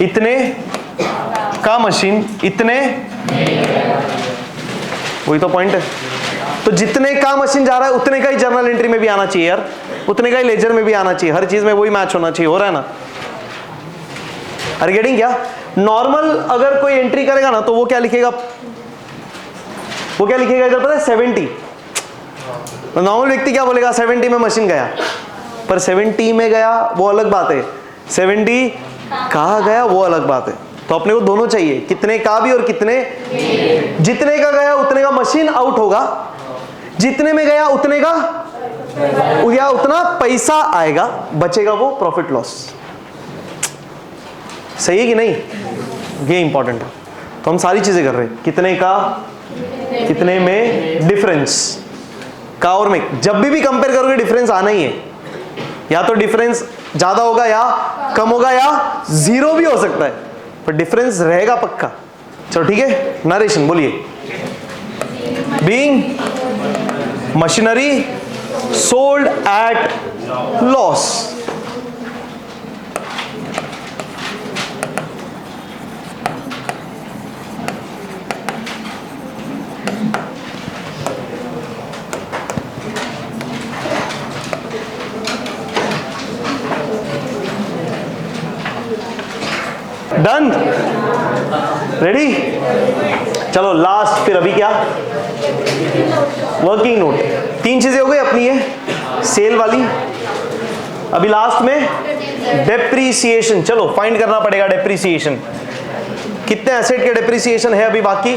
Speaker 1: इतने का मशीन, इतने, वही तो पॉइंट है। तो जितने का मशीन जा रहा है उतने का ही जर्नल एंट्री में भी आना चाहिए यार, उतने का ही लेजर में भी आना चाहिए, हर चीज में वही मैच होना चाहिए। हो रहा है ना? Are getting? क्या नॉर्मल अगर कोई एंट्री करेगा ना तो वो क्या लिखेगा? वो क्या लिखेगा इधर पता है? 70। नॉर्मल व्यक्ति क्या बोलेगा? 70 में मशीन गया, पर 70 में गया वो अलग बात है, 70 कहाँ गया वो अलग बात है। तो अपने को दोनों चाहिए, कितने का भी और कितने। जितने का गया उतने का मशीन आउट होगा, जितने में गया उतने का या उतना पैसा आएगा, बचेगा वो प्रॉफिट लॉस। सही है कि नहीं? ये इंपॉर्टेंट है। तो हम सारी चीजें कर रहे हैं, कितने का, कितने में, डिफरेंस का और में। जब भी कंपेयर करोगे डिफरेंस आना ही है, या तो डिफरेंस ज्यादा होगा या कम होगा या जीरो भी हो सकता है, पर डिफरेंस रहेगा पक्का। चलो ठीक है, नरेशन बोलिए। Being machinery sold at loss, done, ready. चलो लास्ट, फिर अभी क्या? Working note. 3 चीजें हो गई अपनी, ये सेल वाली। अभी लास्ट में डेप्रीसिएशन। चलो फाइंड करना पड़ेगा डेप्रीसिएशन, कितने एसेट के डेप्रीसिएशन है अभी बाकी।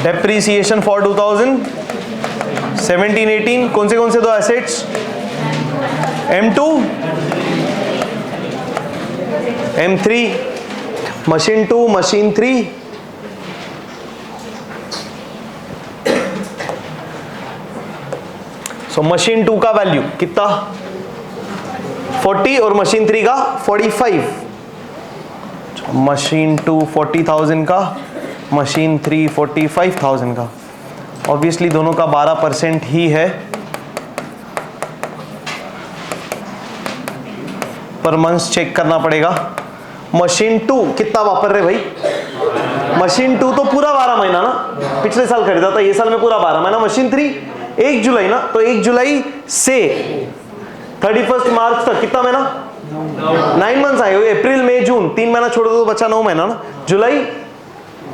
Speaker 1: डेप्रीसिएशन फॉर 2017-18 कौन से 2 assets, M2 M3, machine 2 machine 3। So machine 2 का वैल्यू कितना 40 और मशीन 3 का 45। मशीन 2 40,000 का, मशीन 3 45,000 का। ऑब्वियसली दोनों का 12% ही है पर मंथ चेक करना पड़ेगा। मशीन 2 कितना वापर रहे भाई, मशीन 2 तो पूरा 12 महीना ना, पिछले साल खरीदा था, ये साल में पूरा 12 महीना। मशीन 3 1 जुलाई ना, तो 1 जुलाई से 31 मार्च तक कितना महीना, 9 मंथ्स आए हुए। अप्रैल मई जून 3 महीना छोड़ दो तो बचा 9 महीना ना।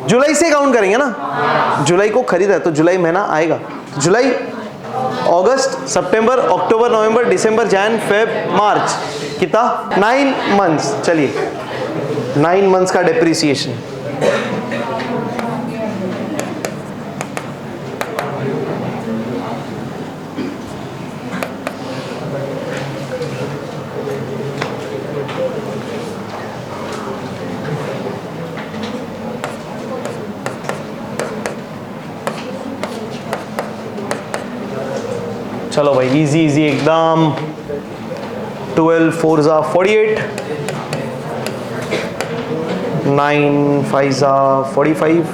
Speaker 1: जुलाई से काउंट करेंगे ना, जुलाई को खरीदा है तो जुलाई महीना आएगा। जुलाई अगस्त सितंबर अक्टूबर नवंबर दिसंबर जैन फेब मार्च, कितना 9 मंथ्स। चलिए 9 मंथ्स का डेप्रिसिएशन। चलो भाई इजी इजी एकदम। 12 4 जा 48, 9 5 जा 45,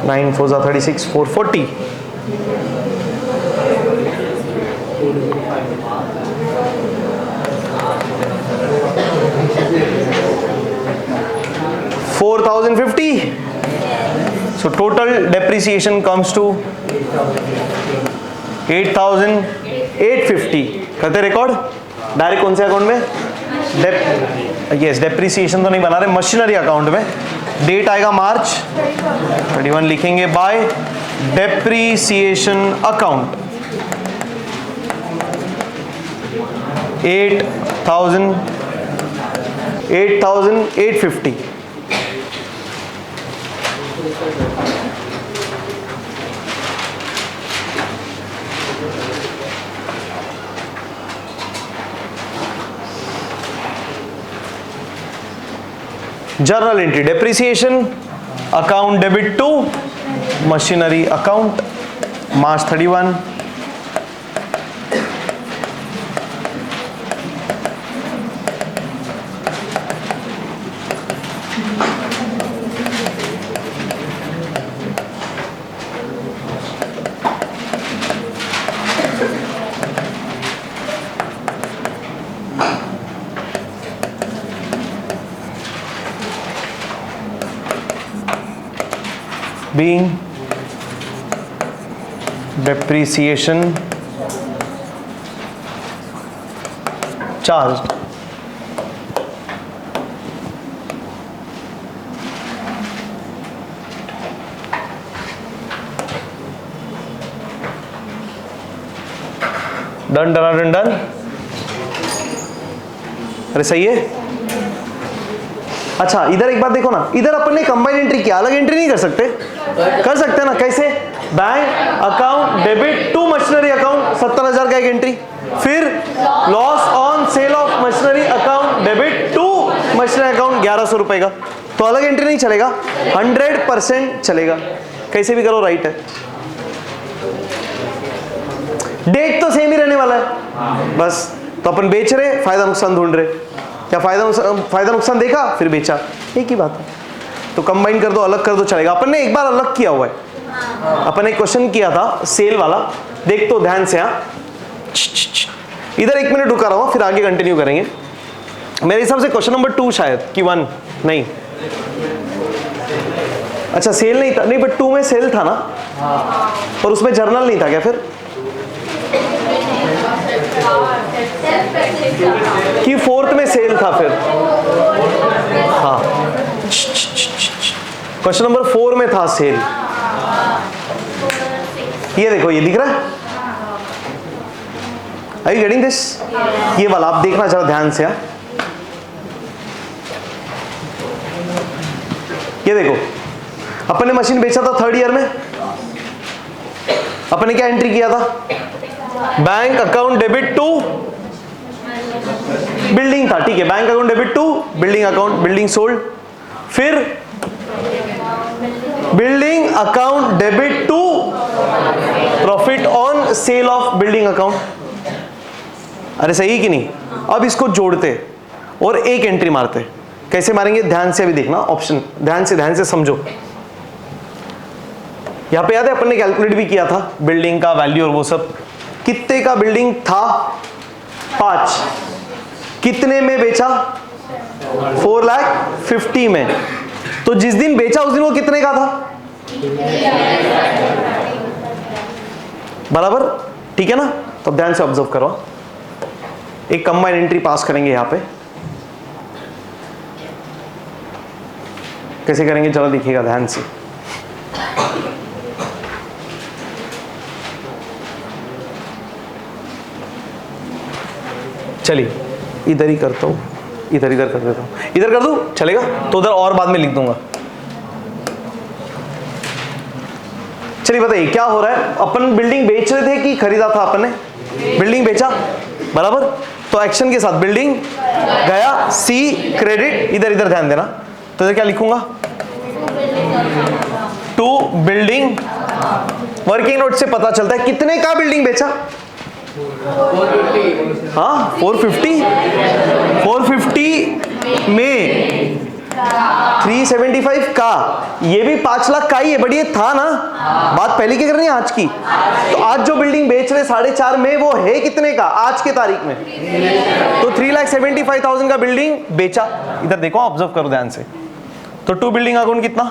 Speaker 1: 9 4 जा 36, 4 40, 4,050। So total depreciation comes to 8,850। करते रिकॉर्ड डायरेक्ट कौन से अकाउंट में, डेप्रीसिएशन तो नहीं बना रहे, मशीनरी अकाउंट में। डेट आएगा मार्च 31, लिखेंगे by depreciation account 8,850। Journal entry depreciation account debit to machinery account March 31। being depreciation charged done done done. अरे सही है। अच्छा इधर एक बात देखो ना, इधर अपन ने कंबाइन एंट्री किया, अलग एंट्री नहीं कर सकते? कर सकते हैं ना, कैसे? Bank account debit to machinery account 70,000 का एक एंट्री, फिर loss on sale of machinery account debit to machinery account 1100 रुपए का, तो अलग एंट्री नहीं चलेगा, 100% चलेगा। कैसे भी करो राइट है। डेट तो सेम ही रहने वाला है बस, तो अपन बेच रहे, फायदा नुकसान ढूंढ रहे, क्या फायदा नुकसान देखा फिर बेचा, एक ही बात है। तो कंबाइन कर दो, अलग कर दो, चलेगा। अपन ने एक बार अलग किया हुआ है, अपन ने क्वेश्चन किया था सेल वाला, देख तो ध्यान से। इधर 1 मिनट रुका रहा हूं, फिर आगे कंटिन्यू करेंगे। मेरे हिसाब से क्वेश्चन नंबर 2 शायद कि 1 नहीं, अच्छा सेल नहीं था, नहीं बट 2 में सेल था ना, और उसमें जर्नल नहीं था क्या फिर? कि 4th में सेल था फिर? हाँ क्वेश्चन नंबर 4 में था सेल। ये देखो, ये दिख रहा है, आर यू गेटिंग दिस? ये वाला आप देखना जरा ध्यान से। ये देखो, अपन ने मशीन बेचा था 3rd ईयर में, अपन ने क्या एंट्री किया था? Bank account debit to building था, ठीक है, bank account debit to building account, building sold. फिर building account debit to profit on sale of building account. अरे सही कि नहीं? अब इसको जोड़ते और एक एंट्री मारते। कैसे मारेंगे ध्यान से अभी देखना, ऑप्शन ध्यान से समझो। यहां पे याद है अपन ने कैलकुलेट भी किया था बिल्डिंग का वैल्यू और वो सब। कितने का बिल्डिंग था? 5। कितने में बेचा? 4,50,000 में। तो जिस दिन बेचा उस दिन वो कितने का था? बराबर, ठीक है ना? तो ध्यान से ऑब्जर्व करो, एक कंबाइंड एंट्री पास करेंगे यहां पे। कैसे करेंगे चलो देखिएगा ध्यान से। चलिए इधर ही करता हूं, इधर कर देता हूं, इधर कर दूं चलेगा? तो उधर और बाद में लिख दूंगा। चलिए बताइए क्या हो रहा है। अपन बिल्डिंग बेच रहे थे कि खरीदा था? अपन ने बिल्डिंग बेचा, बराबर। तो एक्शन के साथ बिल्डिंग गया, सी क्रेडिट, इधर ध्यान देना। तो इधर क्या लिखूंगा? To building. वर्किंग नोट से पता चलता है कितने का बिल्डिंग बेचा? 450 में 375 का। ये भी 5 लाख का ही है, बट ये था ना, बात पहले की करनी है आज की। तो आज जो बिल्डिंग बेच रहे 4.5 में, वो है कितने का आज के तारीख में? तो 3,75,000 का बिल्डिंग बेचा। इधर देखो, ऑब्जर्व करो ध्यान से। तो टू बिल्डिंग अकाउंट कितना?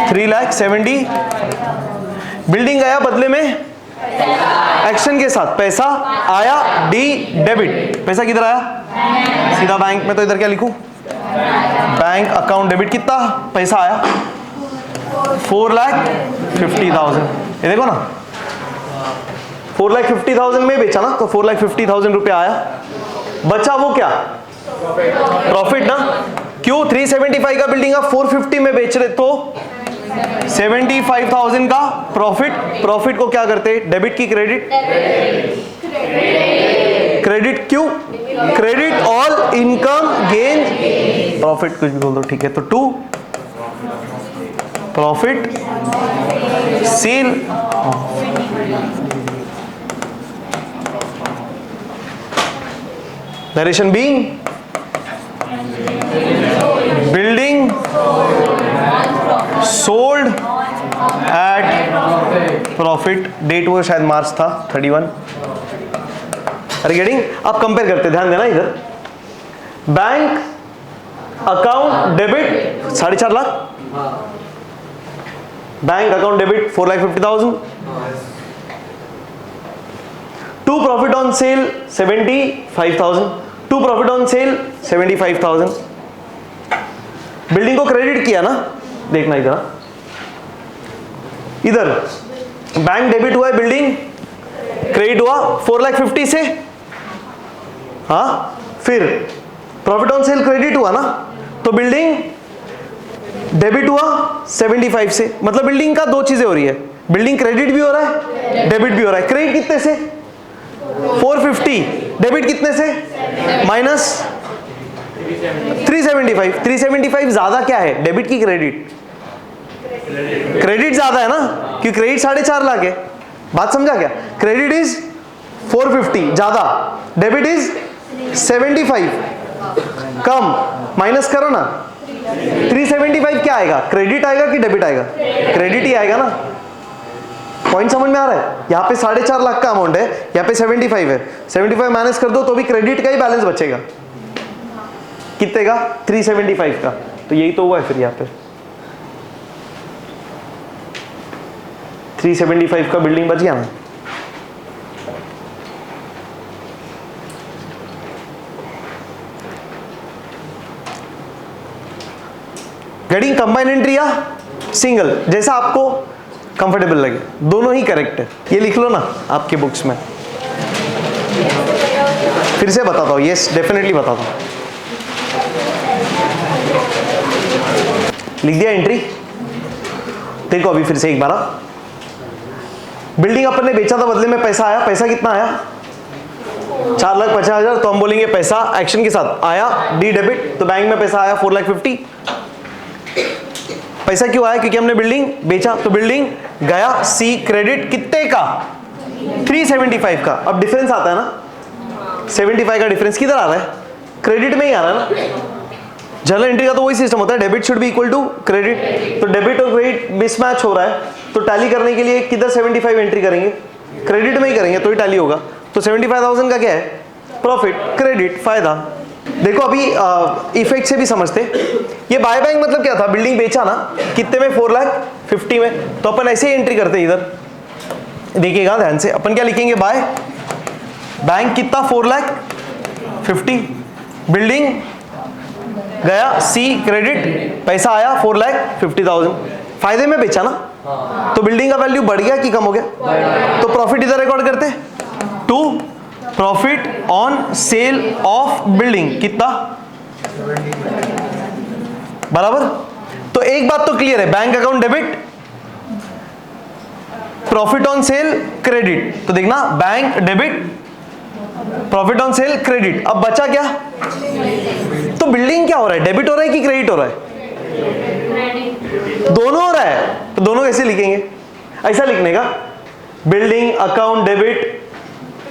Speaker 1: 3,70,000। बिल्डिंग गया, बदले में एक्शन के साथ पैसा आया, डी डेबिट। पैसा किधर आया? सीधा बैंक में। तो इधर क्या लिखूं? Bank account debit. कितना पैसा आया? 4,50,000। ये देखो ना, 4,50,000 में बेचा ना, तो 4,50,000 रुपया आया। बचा वो क्या? प्रॉफिट ना। क्यों? 375 का बिल्डिंग आप 450 में बेच रहे, तो 75,000 का प्रॉफिट। प्रॉफिट को क्या करते? डेबिट की क्रेडिट? क्रेडिट क्यों? Credit all income gain, profit कुछ भी बोल दो, ठीक है। तो to profit sale narration being building sold at profit. Date वो शायद मार्च था 31। अरे गेटिंग? आप कंपेयर करते, ध्यान देना इधर। Bank account debit 4.5 lakh, bank account debit 4,50,000। To profit on sale 75,000, to profit on sale 75,000। Building को क्रेडिट किया ना, देखना इधर। इधर बैंक डेबिट हुआ है, बिल्डिंग क्रेडिट हुआ 4,50,000 से। हाँ, फिर प्रॉफिट ऑन सेल क्रेडिट हुआ ना, तो बिल्डिंग डेबिट हुआ 75 से। मतलब बिल्डिंग का दो चीजें हो रही है, बिल्डिंग क्रेडिट भी हो रहा है, डेबिट भी हो रहा है। क्रेडिट कितने से? 450। डेबिट कितने से? माइनस 375। 375 ज्यादा क्या है, डेबिट की क्रेडिट? क्रेडिट ज्यादा है ना, क्योंकि क्रेडिट 4.5 लाख है। बात समझा क्या? क्रेडिट इज 450 ज्यादा, डेबिट इज 75 कम। माइनस करो ना, 375 क्या आएगा? क्रेडिट आएगा कि डेबिट आएगा? क्रेडिट ही आएगा ना। पॉइंट समझ में आ रहा है? यहाँ पे 4.5 लाख का अमाउंट है, यहाँ पे 75 है। 75 माइनस कर दो तो भी क्रेडिट का ही बैलेंस बचेगा। कितने का? 375 का। तो यही तो हुआ है फिर यहाँ पे 375 का बिल्डिंग बच गया ना। गेटिंग कंबाइन एंट्री या सिंगल, जैसा आपको कंफर्टेबल लगे, दोनों ही करेक्ट है। ये लिख लो ना आपके बुक्स में, फिर से बताता हूँ, यस डेफिनेटली बताता हूँ। लिख दिया एंट्री। देखो अभी फिर से एक बार, बिल्डिंग अपन ने बेचा था, बदले में पैसा आया। पैसा कितना आया? 4,50,000। तो हम बोलेंगे पैसा एक्शन के साथ आया, डी डेबिट, तो बैंक में पैसा आया 4,50,000। पैसा क्यों आया? क्योंकि हमने बिल्डिंग बेचा, तो बिल्डिंग गया सी क्रेडिट कितने का? 375 का। अब डिफरेंस आता है ना, 75 का डिफरेंस किधर आ रहा है? क्रेडिट में ही आ रहा है ना। जर्नल एंट्री का तो वही सिस्टम होता है, debit should be equal to credit. तो डेबिट और क्रेडिट मिसमैच हो रहा है, तो टैली करने के लिए किधर 75 एंट्री करेंगे? क्रेडिट में ही करेंगे तो ही टैली होगा। तो 75,000 का क्या है? प्रॉफिट, क्रेडिट, फायदा। देखो अभी इफेक्ट से भी समझते। ये बाय बैंक मतलब क्या था? बिल्डिंग बेचा ना, कितने में? 4,50,000 में। तो अपन ऐसे ही एंट्री करते इधर, देखिएगा ध्यान से। अपन क्या लिखेंगे? बाय बैंक कितना? 4,50,000। बिल्डिंग गया सी क्रेडिट, पैसा आया 4,50,000। फायदे में बेचा ना, तो बिल्डिंग का वैल्यू बढ़ गया कि कम हो गया? तो प्रॉफिट इधर रिकॉर्ड करते, to profit on sale of building कितना? बराबर। तो एक बात तो क्लियर है, bank account debit, profit on sale credit. तो देखना bank debit, profit on sale credit. अब बचा क्या? तो बिल्डिंग क्या हो रहा है? डेबिट हो रहा है कि क्रेडिट हो रहा है? दोनों हो रहा है। तो दोनों कैसे लिखेंगे? ऐसा लिखने का, building account debit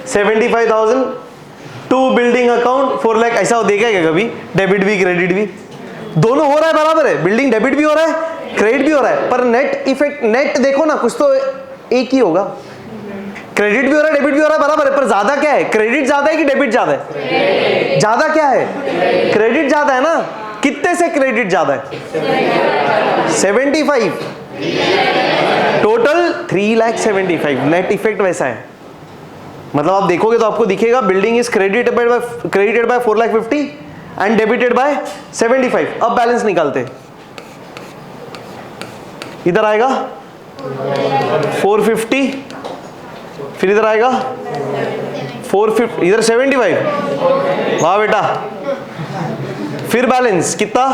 Speaker 1: 75,000 to building account 4 lakh. ऐसा देखा क्या कभी? डेबिट भी क्रेडिट भी दोनों हो रहा है, बराबर है। बिल्डिंग डेबिट भी हो रहा है, क्रेडिट भी हो रहा है, पर नेट इफेक्ट, नेट देखो ना, कुछ तो एक ही होगा। क्रेडिट भी हो रहा है, डेबिट भी हो रहा है, बराबर है, पर ज्यादा क्या है? क्रेडिट ज्यादा है कि डेबिट ज्यादा है? ज्यादा क्या है? क्रेडिट ज्यादा है ना। कितने से क्रेडिट ज्यादा है? 75। टोटल 3,75,000। नेट इफेक्ट वैसा है। मतलब आप देखोगे तो आपको दिखेगा building is credited bye 4,50,000 and debited bye 75। अब बैलेंस निकालते, इधर आएगा 450, फिर इधर आएगा 450, इधर 75। वाह बेटा। फिर बैलेंस कितना?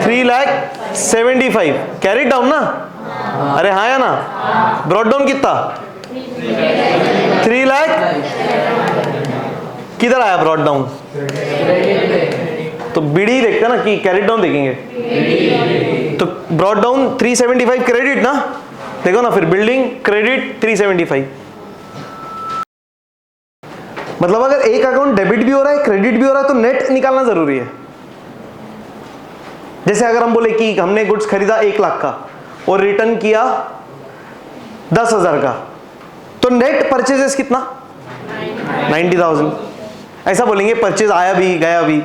Speaker 1: 3,75,000। कैरी डाउन ना? अरे हाँ या ना? ब्रॉड डाउन कितना? 3 लाख। किधर आया ब्रॉड डाउन? तो बीडी देखते ना कि कैरी डाउन देखेंगे, तो ब्रॉड डाउन 375 क्रेडिट ना, देखो ना, फिर बिल्डिंग क्रेडिट 375। मतलब अगर एक अकाउंट डेबिट भी हो रहा है, क्रेडिट भी हो रहा है, तो नेट निकालना जरूरी है। जैसे अगर हम बोले कि हमने गुड्स खरीदा 1 लाख का और रिटर्न किया 10,000 का, तो नेट परचेजेस कितना? 90,000। ऐसा बोलेंगे परचेज आया भी गया भी,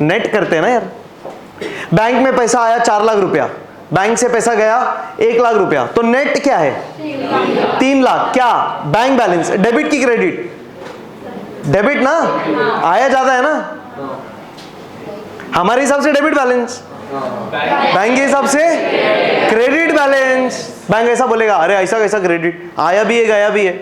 Speaker 1: नेट करते हैं ना यार। बैंक में पैसा आया 4 लाख रुपया, बैंक से पैसा गया 1 लाख रुपया, तो नेट क्या है? 3 लाख। क्या? बैंक बैलेंस, डेबिट की क्रेडिट? डेबिट ना, आया ज्यादा है ना, हमारे हिसाब से डेबिट बैलेंस, बैंक के हिसाब से क्रेडिट बैलेंस। बैंक ऐसा बोलेगा, अरे ऐसा कैसा क्रेडिट, आया भी है गया भी है।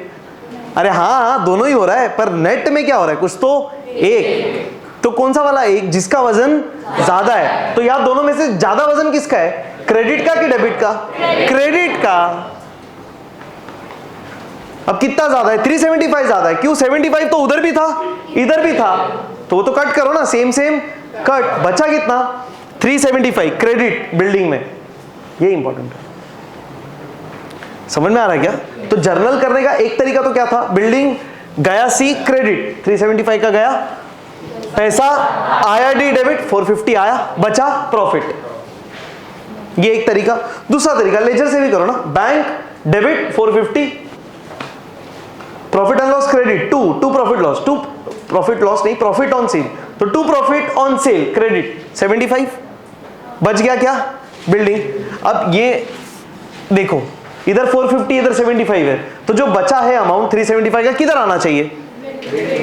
Speaker 1: अरे हाँ दोनों ही हो रहा है, पर नेट में क्या हो रहा है? कुछ तो एक। तो कौन सा वाला एक? जिसका वजन ज्यादा है। तो यार दोनों में से ज्यादा वजन किसका है? क्रेडिट का कि डेबिट का? क्रेडिट का। अब कितना ज्यादा है? 375 ज्यादा है। क्यों? 75 तो उधर भी था इधर भी था, तो वो तो कट करो ना, सेम सेम कट। बचा कितना? 375 क्रेडिट बिल्डिंग में। ये इंपॉर्टेंट है। समझ में आ रहा है क्या? तो जर्नल करने का एक तरीका तो क्या था? बिल्डिंग गया सी क्रेडिट 375 का गया, पैसा आया डी डेबिट 450 आया, बचा प्रॉफिट। ये एक तरीका। दूसरा तरीका लेजर से भी करो ना, bank debit 450, profit and loss credit 2 profit loss, 2 profit loss नहीं, प्रॉफिट ऑन सेल, तो 2 प्रॉफिट ऑन सेल क्रेडिट 75। बच गया क्या? बिल्डिंग। अब ये देखो, इधर 450 इधर 75 है, तो जो बचा है अमाउंट 375 का किधर आना चाहिए?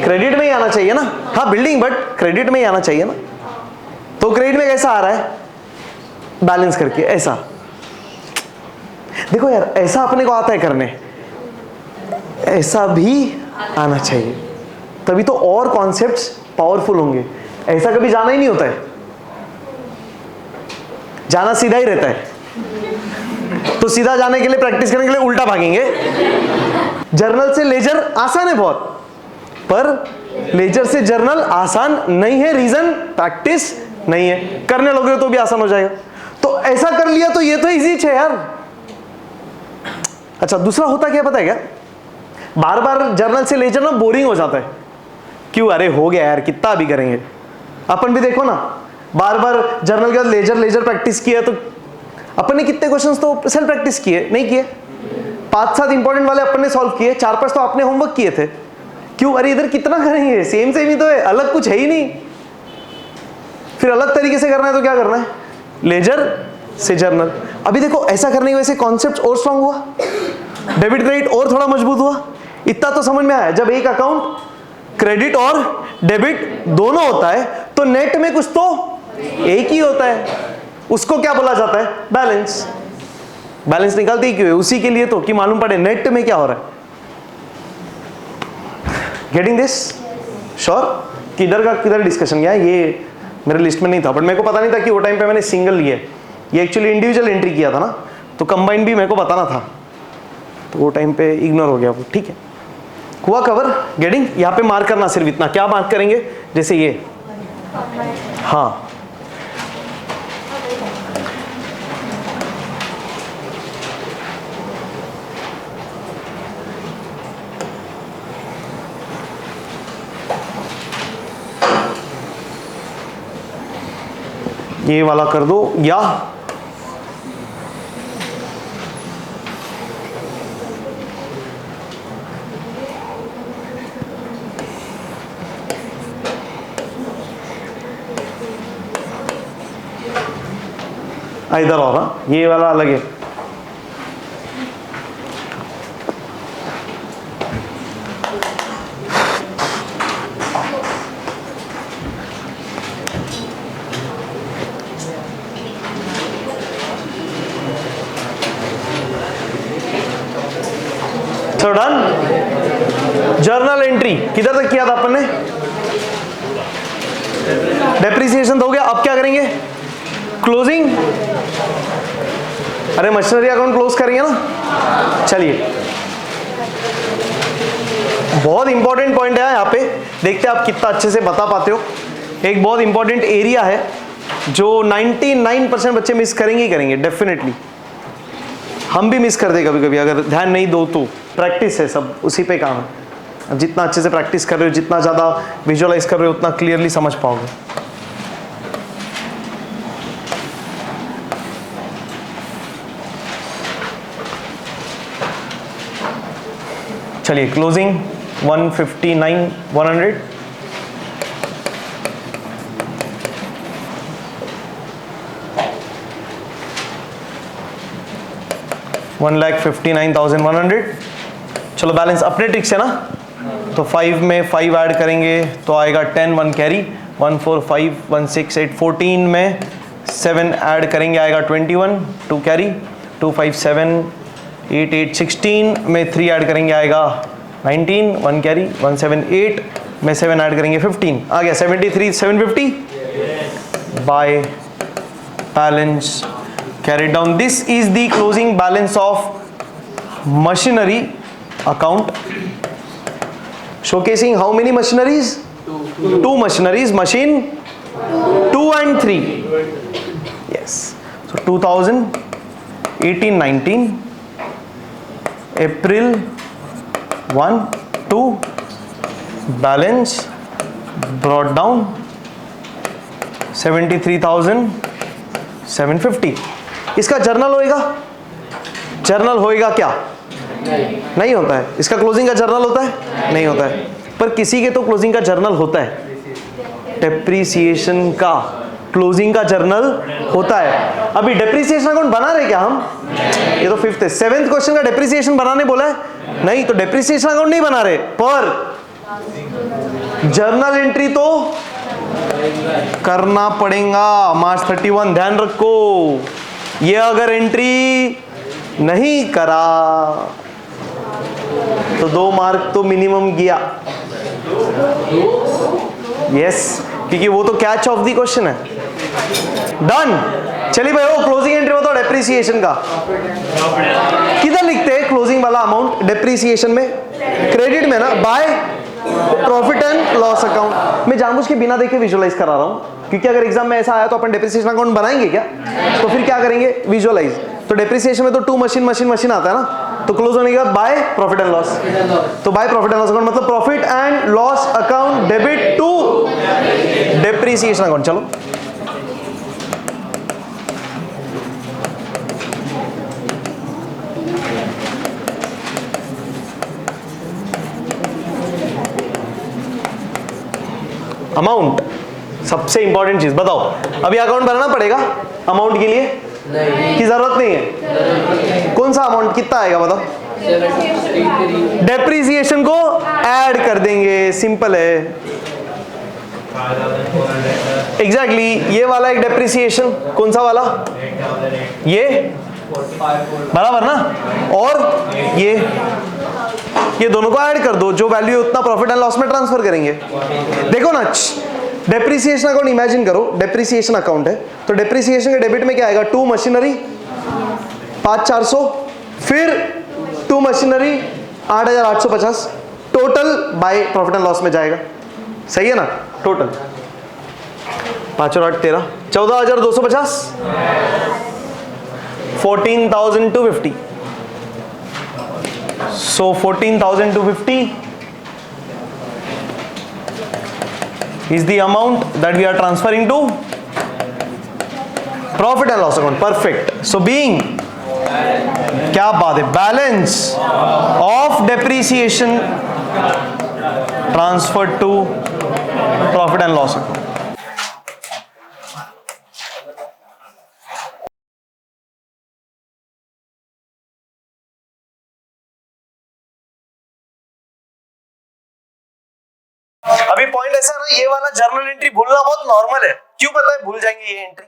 Speaker 1: क्रेडिट में ही आना चाहिए ना। हाँ बिल्डिंग, बट क्रेडिट में ही आना चाहिए ना। तो क्रेडिट में कैसा आ रहा है? बैलेंस करके ऐसा। देखो यार ऐसा अपने को आता है करने, ऐसा भी आना चाहिए, तभी तो और कॉन्सेप्ट्स पावरफुल होंगे। ऐसा कभी जाना ही नहीं होता है, जाना सीधा ही रहता है। तो सीधा जाने के लिए प्रैक्टिस करने के लिए उल्टा भागेंगे। जर्नल से लेजर आसान है बहुत, पर लेजर से जर्नल आसान नहीं है। रीजन प्रैक्टिस नहीं है। करने लोगे तो भी आसान हो जाएगा। तो ऐसा कर लिया तो ये तो इजी है यार। अच्छा दूसरा होता क्या पता है क्या, बार बार जर्नल से लेजर ना बोरिंग हो जाता है। क्यों, अरे हो गया यार कितना भी करेंगे। अपन भी देखो ना, बार बार जर्नल के बाद लेजर लेजर प्रैक्टिस किया तो अपन ने कितने क्वेश्चंस तो सेल्फ प्रैक्टिस किए नहीं किए। 5-7 इंपॉर्टेंट वाले अपन ने सॉल्व किए, 4-5 तो आपने होमवर्क किए थे। क्यों, अरे इधर कितना करेंगे, सेम सेम ही तो है, अलग कुछ है ही नहीं। फिर अलग तरीके से करना है तो क्या करना है, लेजर से जर्नल। अभी देखो ऐसा करने की वजह से कॉन्सेप्ट और स्ट्रांग हुआ, डेबिट क्रेडिट और थोड़ा मजबूत हुआ। इतना तो समझ में आया, जब एक अकाउंट क्रेडिट और डेबिट दोनों होता है तो नेट में कुछ तो एक ही होता है, उसको क्या बोला जाता है, बैलेंस। बैलेंस निकालते ही क्यों है, उसी के लिए तो कि मालूम पड़े नेट में क्या हो रहा है। Getting this? श्योर? किधर का किधर डिस्कशन गया, ये मेरे लिस्ट में नहीं था, बट मेरे को पता नहीं था कि वो टाइम पे मैंने सिंगल लिया, ये एक्चुअली इंडिविजुअल एंट्री किया था ना, तो कंबाइन भी मेरे को बताना था, तो वो टाइम पे इग्नोर हो गया वो। ठीक है, हुआ कवर। गेटिंग? यहाँ पे मार्क करना सिर्फ इतना। क्या मार्क करेंगे, जैसे ये, हाँ ये वाला कर दो, या इधर और, ये वाला अलग है। So done? जर्नल एंट्री किधर तक किया था अपन ने, डेप्रिसिएशन तो हो गया। अब क्या करेंगे, क्लोजिंग। अरे मशीनरी अकाउंट क्लोज करेंगे ना। चलिए बहुत इंपॉर्टेंट पॉइंट है यहाँ पे, देखते हैं आप कितना अच्छे से बता पाते हो। एक बहुत इंपॉर्टेंट एरिया है जो 99% बच्चे मिस करेंगे ही करेंगे, डेफिनेटली हम भी मिस कर दे कभी कभी अगर ध्यान नहीं दो तो। प्रैक्टिस है, सब उसी पे काम है। अब जितना अच्छे से प्रैक्टिस कर रहे हो, जितना ज़्यादा विजुअलाइज कर रहे हो, उतना क्लियरली समझ पाओगे। चलिए क्लोजिंग 159 100, $1,59,100। चलो बैलेंस अपने ट्रिक से ना, तो 5 में 5 ऐड करेंगे तो आएगा 10, 1 कैरी, 1 4 5 1 6 8 14 में 7 ऐड करेंगे आएगा 21, 2 कैरी, 2 5 7 8 8 16 में 3 ऐड करेंगे आएगा 19, 1 कैरी, 1 7 8 में 7 ऐड करेंगे 15, आ गया 73 750 by balance carried down. This is the closing balance of machinery account, showcasing how many machineries, two machineries, machine 2 and 3. Yes, so 2018-19 April 1 2 balance brought down 73,750. इसका जर्नल होएगा, जर्नल होएगा क्या, नहीं होता है। इसका क्लोजिंग का जर्नल होता है, नहीं होता है। पर किसी के तो क्लोजिंग का जर्नल होता है, डेप्रिसिएशन का क्लोजिंग का जर्नल होता है। अभी डेप्रिसिएशन अकाउंट बना रहे क्या हम, ये तो 5th है। 7th क्वेश्चन का डेप्रिसिएशन बनाने बोला है, नहीं तो डेप्रिसिएशन अकाउंट नहीं बना रहे, पर जर्नल एंट्री तो करना पड़ेगा मार्च 31, ध्यान रखो। ये अगर एंट्री नहीं करा तो 2 मार्क तो मिनिमम गया। यस, क्योंकि वो तो कैच ऑफ द क्वेश्चन है। डन। चलिए भाई, वो क्लोजिंग एंट्री बताओ डेप्रिसिएशन का। किधर लिखते हैं क्लोजिंग वाला अमाउंट डेप्रिसिएशन में? क्रेडिट में ना, bye profit and loss account. मैं जानबूझ के बिना देखे विजुअलाइज करा रहा हूं, क्योंकि अगर एग्जाम में ऐसा आया तो अपन डेप्रिसिएशन अकाउंट बनाएंगे क्या? तो फिर क्या करेंगे? विजुअलाइज। तो डेप्रिसिएशन में तो 2 मशीन आता है ना, तो क्लोज होने के बाद बाय प्रॉफिट एंड लॉस। तो by profit and loss account मतलब profit and loss account debit to depreciation account. चलो अमाउंट, सबसे इंपॉर्टेंट चीज बताओ। अभी अकाउंट बनाना पड़ेगा अमाउंट के लिए नहीं, की जरूरत नहीं है। कौन सा अमाउंट कितना आएगा बताओ? डेप्रिसिएशन को ऐड कर देंगे, सिंपल है। एग्जैक्टली ये वाला एक डेप्रिसिएशन, कौन सा वाला? ये बराबर ना, और ये दोनों को ऐड कर दो, जो वैल्यू उतना प्रॉफिट एंड लॉस में ट्रांसफर करेंगे। देखो ना, डेप्रिसिएशन अकाउंट इमेजिन करो, डेप्रिसिएशन अकाउंट है तो डेप्रिसिएशन के डेबिट में क्या आएगा? 2 मशीनरी 5400, फिर 2 machinery 8850, total bye profit and loss में जाएगा। सही है ना? टोटल 5 और 8 13, 14250, 14,250। So 14,250 is the amount that we are transferring to profit and loss account. Perfect. So being, क्या बात है, balance of depreciation transferred to profit and loss account. अभी पॉइंट ऐसा है ना, ये वाला जर्नल एंट्री भूलना बहुत नॉर्मल है। क्यों पता है भूल जाएंगे ये एंट्री?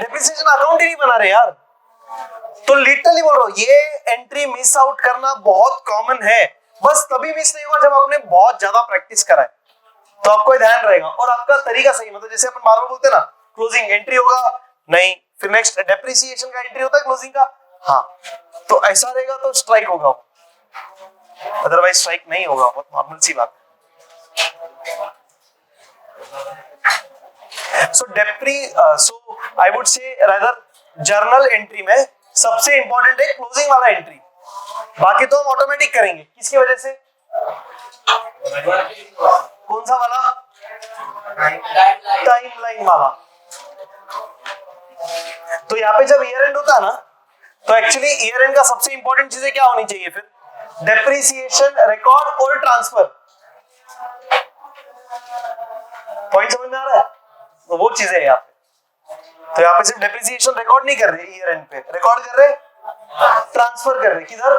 Speaker 1: डेप्रिसिएशन अकाउंट ही नहीं बना रहे यार। तो लिटरली बोल रहा हूं, ये एंट्री मिस आउट करना बहुत कॉमन है। बस तभी मिस नहीं हुआ जब आपने बहुत ज्यादा प्रैक्टिस करा है, तो आपको ध्यान रहेगा और आपका तरीका सही। मतलब जैसे अपन बार बार बोलते हैं ना, क्लोजिंग एंट्री होगा नहीं, फिर नेक्स्ट डेप्रिसिएशन का एंट्री होता है क्लोजिंग का, हाँ, तो ऐसा रहेगा तो स्ट्राइक होगा, अदरवाइज स्ट्राइक नहीं होगा। बहुत नॉर्मल सी बात। So I would say rather journal entry में सबसे इंपॉर्टेंट है क्लोजिंग वाला एंट्री, बाकी तो हम ऑटोमेटिक करेंगे। किसकी वजह से? कौन सा वाला? टाइमलाइन वाला। तो यहाँ पे जब ईयर एंड होता है ना, तो एक्चुअली ईयर एंड का सबसे इंपॉर्टेंट चीजें क्या होनी चाहिए फिर? डेप्रिसिएशन रिकॉर्ड और ट्रांसफर। पॉइंट समझ में आ रहा है? तो वो चीजें यहाँ पे, तो यहाँ पे सिर्फ डेप्रिसिएशन रिकॉर्ड नहीं कर रहे ईयर एंड पे, रिकॉर्ड कर रहे, ट्रांसफर कर रहे किधर?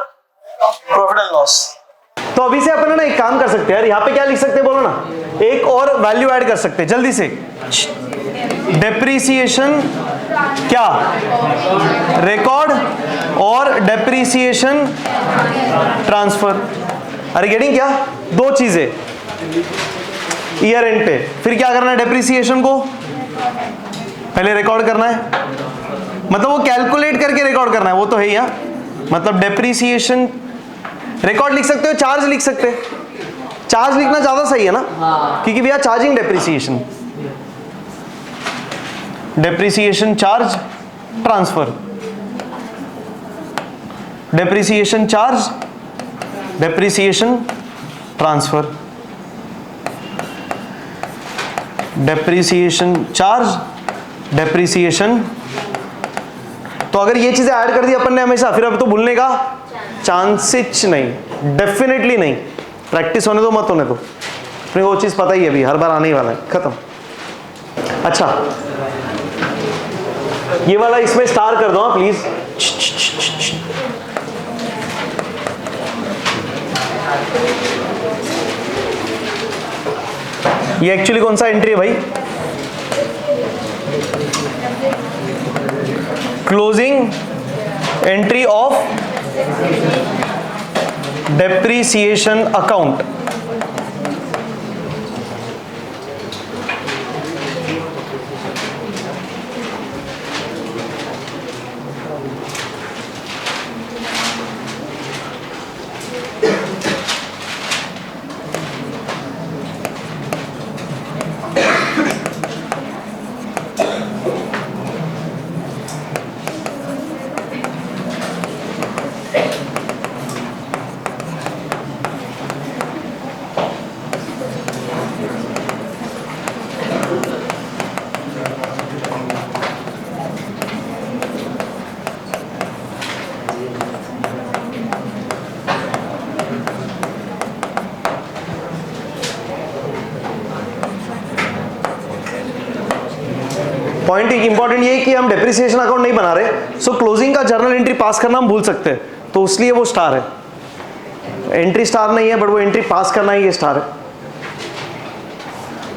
Speaker 1: Profit and loss. तो अभी से अपन ना एक काम कर सकते हैं यार, यहाँ पे क्या लिख सकते हैं बोलो ना, एक और वैल्यू ऐड कर सकते हैं जल्दी से। डेप्रिसिएशन क्या? रिकॉर्ड और डेप्रिसिएशन ट्रांसफर। अरे गेटिंग क्या? दो चीजें ईयर एंड पे। फिर क्या करना है? डेप्रिसिएशन को पहले रिकॉर्ड करना है, मतलब वो कैलकुलेट करके रिकॉर्ड करना है, वो तो है ही। मतलब डेप्रिसिएशन रिकॉर्ड लिख सकते हो, चार्ज लिख सकते हैं। चार्ज लिखना ज्यादा सही है ना, क्योंकि we are charging depreciation. Depreciation charge transfer, depreciation charge depreciation transfer, depreciation charge depreciation. तो अगर ये चीजें ऐड कर दी अपन ने हमेशा, फिर अब तो भूलने का चांसेस नहीं, डेफिनेटली नहीं। प्रैक्टिस होने दो, मत होने दो, अपने वो चीज पता ही है, अभी हर बार आने ही वाला है, खत्म। अच्छा, ये वाला इसमें स्टार कर दो प्लीज। ये एक्चुअली कौन सा एंट्री है भाई? Closing entry of depreciation account. Point एक इंपॉर्टेंट ये है कि हम डेप्रिसिएशन अकाउंट नहीं बना रहे, सो क्लोजिंग का जर्नल एंट्री पास करना हम भूल सकते हैं, तो इसलिए वो स्टार है। एंट्री स्टार नहीं है बट वो एंट्री पास करना ही ये स्टार है।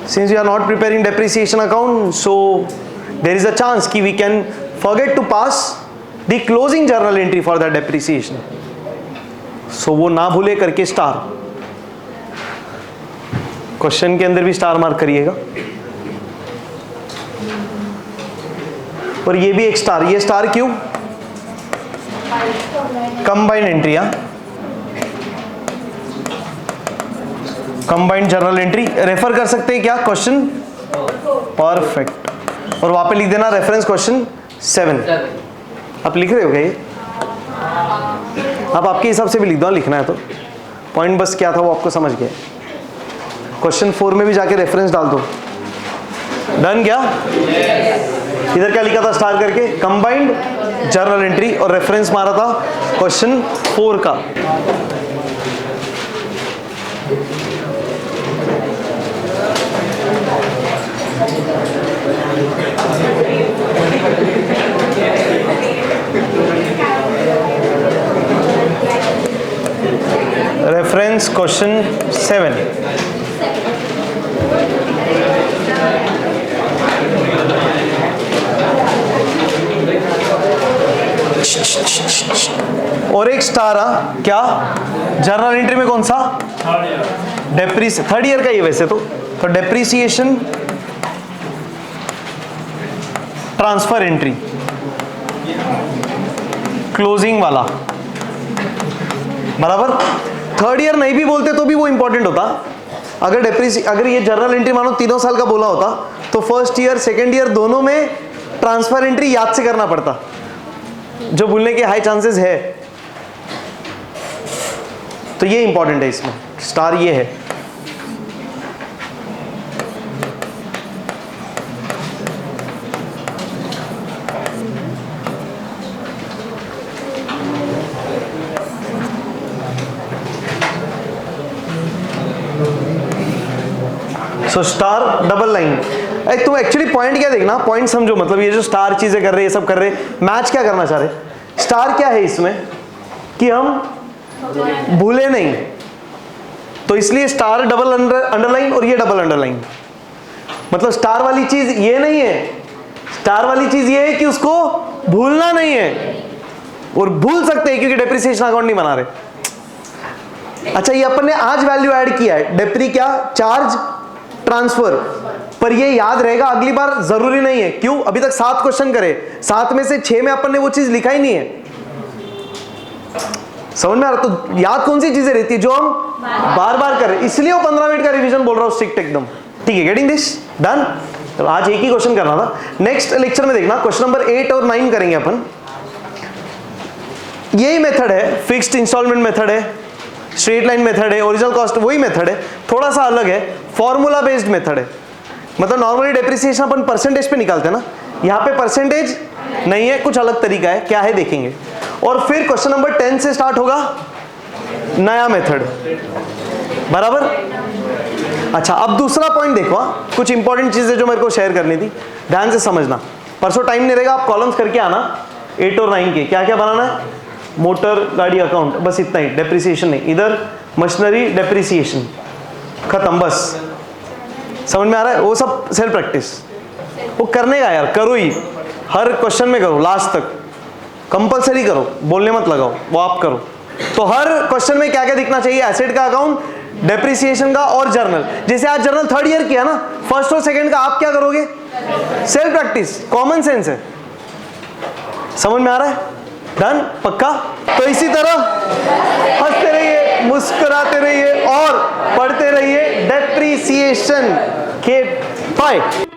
Speaker 1: Since we are not preparing depreciation account, so there is a chance कि we can forget to pass the closing journal entry for the depreciation, so वो ना भूले करके स्टार। क्वेश्चन के अंदर भी स्टार मार्क करिएगा। और ये भी एक स्टार, ये स्टार क्यों? Combined entry, combined journal entry refer कर सकते हैं क्या क्वेश्चन? परफेक्ट। और वहां पे लिख देना रेफरेंस क्वेश्चन 7। आप लिख रहे हो क्या ये? आप आपके हिसाब से भी लिख दो, लिखना है तो। पॉइंट बस क्या था वो आपको समझ गया। क्वेश्चन 4 में भी जाके रेफरेंस डाल दो। डन क्या? इधर क्या लिखा था स्टार करके? कंबाइंड जर्नल एंट्री, और रेफरेंस मारा था क्वेश्चन 4 का। Reference question 7। और एक स्टार क्या जर्नल एंट्री में? कौन सा? थर्ड ईयर का ये वैसे तो डेप्रीसिएशन ट्रांसफर एंट्री क्लोजिंग वाला, बराबर। थर्ड ईयर नहीं भी बोलते तो भी वो इंपॉर्टेंट होता। अगर ये जर्नल एंट्री मानो 3 साल का बोला होता तो फर्स्ट ईयर सेकेंड ईयर दोनों में ट्रांसफर एंट्री याद से करना पड़ता, जो भूलने के हाई चांसेस है। तो ये इंपॉर्टेंट है, इसमें स्टार ये है। So star double line. तुम एक्चुअली पॉइंट क्या देखना, पॉइंट समझो, मतलब ये जो स्टार चीजें कर रहे हैं, ये सब कर रहे, मैच क्या करना चाह रहे? स्टार क्या है इसमें कि हम भूले नहीं, तो इसलिए स्टार डबल अंडरलाइन और ये डबल अंडरलाइन। मतलब स्टार वाली चीज ये नहीं है, स्टार वाली चीज ये है कि उसको भूलना नहीं है, और भूल सकते हैं क्योंकि डेप्रिसिएशन अकाउंट नहीं बना रहे। अच्छा, ये अपन ने आज वैल्यू ऐड किया है, डेप्री क्या? चार्ज ट्रांसफर, पर ये याद रहेगा अगली बार जरूरी नहीं है। क्यों? अभी तक 7 क्वेश्चन करे, 7 में से 6 में अपन ने वो चीज लिखा ही नहीं है। समझ में आ रहा? तो याद कौन सी चीजें रहती है जो हम बार बार कर रहे, इसलिए वो 15 मिनट का रिवीजन बोल रहा हूं स्ट्रिक्ट एकदम। ठीक है, गेटिंग दिस डन? तो आज एक ही क्वेश्चन करना था। नेक्स्ट लेक्चर में देखना क्वेश्चन नंबर 8 और 9 करेंगे अपन। यही मेथड है, फिक्स्ड इंस्टॉलमेंट मेथड है, स्ट्रेट लाइन मेथड है, ओरिजिनल कॉस्ट वही मेथड है, थोड़ा सा अलग है, फॉर्मूला बेस्ड मेथड है। मतलब नॉर्मली डेप्रिसिएशन अपन परसेंटेज पे निकालते हैं ना, यहाँ पे परसेंटेज नहीं है, कुछ अलग तरीका है, क्या है देखेंगे। और फिर क्वेश्चन नंबर 10 से स्टार्ट होगा नया मेथड, बराबर। अच्छा, अब दूसरा पॉइंट देखो, कुछ इंपॉर्टेंट चीजें जो मेरे को शेयर करनी थी, ध्यान से समझना। परसों टाइम नहीं रहेगा, आप कॉलम्स करके आना 8 और 9 के। क्या क्या बनाना है? मोटर गाड़ी अकाउंट, बस इतना ही, डेप्रिसिएशन नहीं। इधर मशीनरी डेप्रिसिएशन खत्म, बस समझ में आ रहा है? वो सब सेल्फ प्रैक्टिस, वो करने का यार, करो ही, हर क्वेश्चन में करो लास्ट तक, कंपलसरी करो, बोलने मत लगाओ, वो आप करो। तो हर क्वेश्चन में क्या क्या दिखना चाहिए? एसेट का अकाउंट, डेप्रिसिएशन का और जर्नल। जैसे आज जर्नल थर्ड ईयर किया ना, फर्स्ट और सेकंड का आप क्या करोगे? सेल्फ प्रैक्टिस, कॉमन सेंस है। समझ में आ रहा है? डन? पक्का? तो इसी तरह हंसते रहिए, मुस्कुराते रहिए और पढ़ते रहिए डेप्रिसिएशन के। बाय।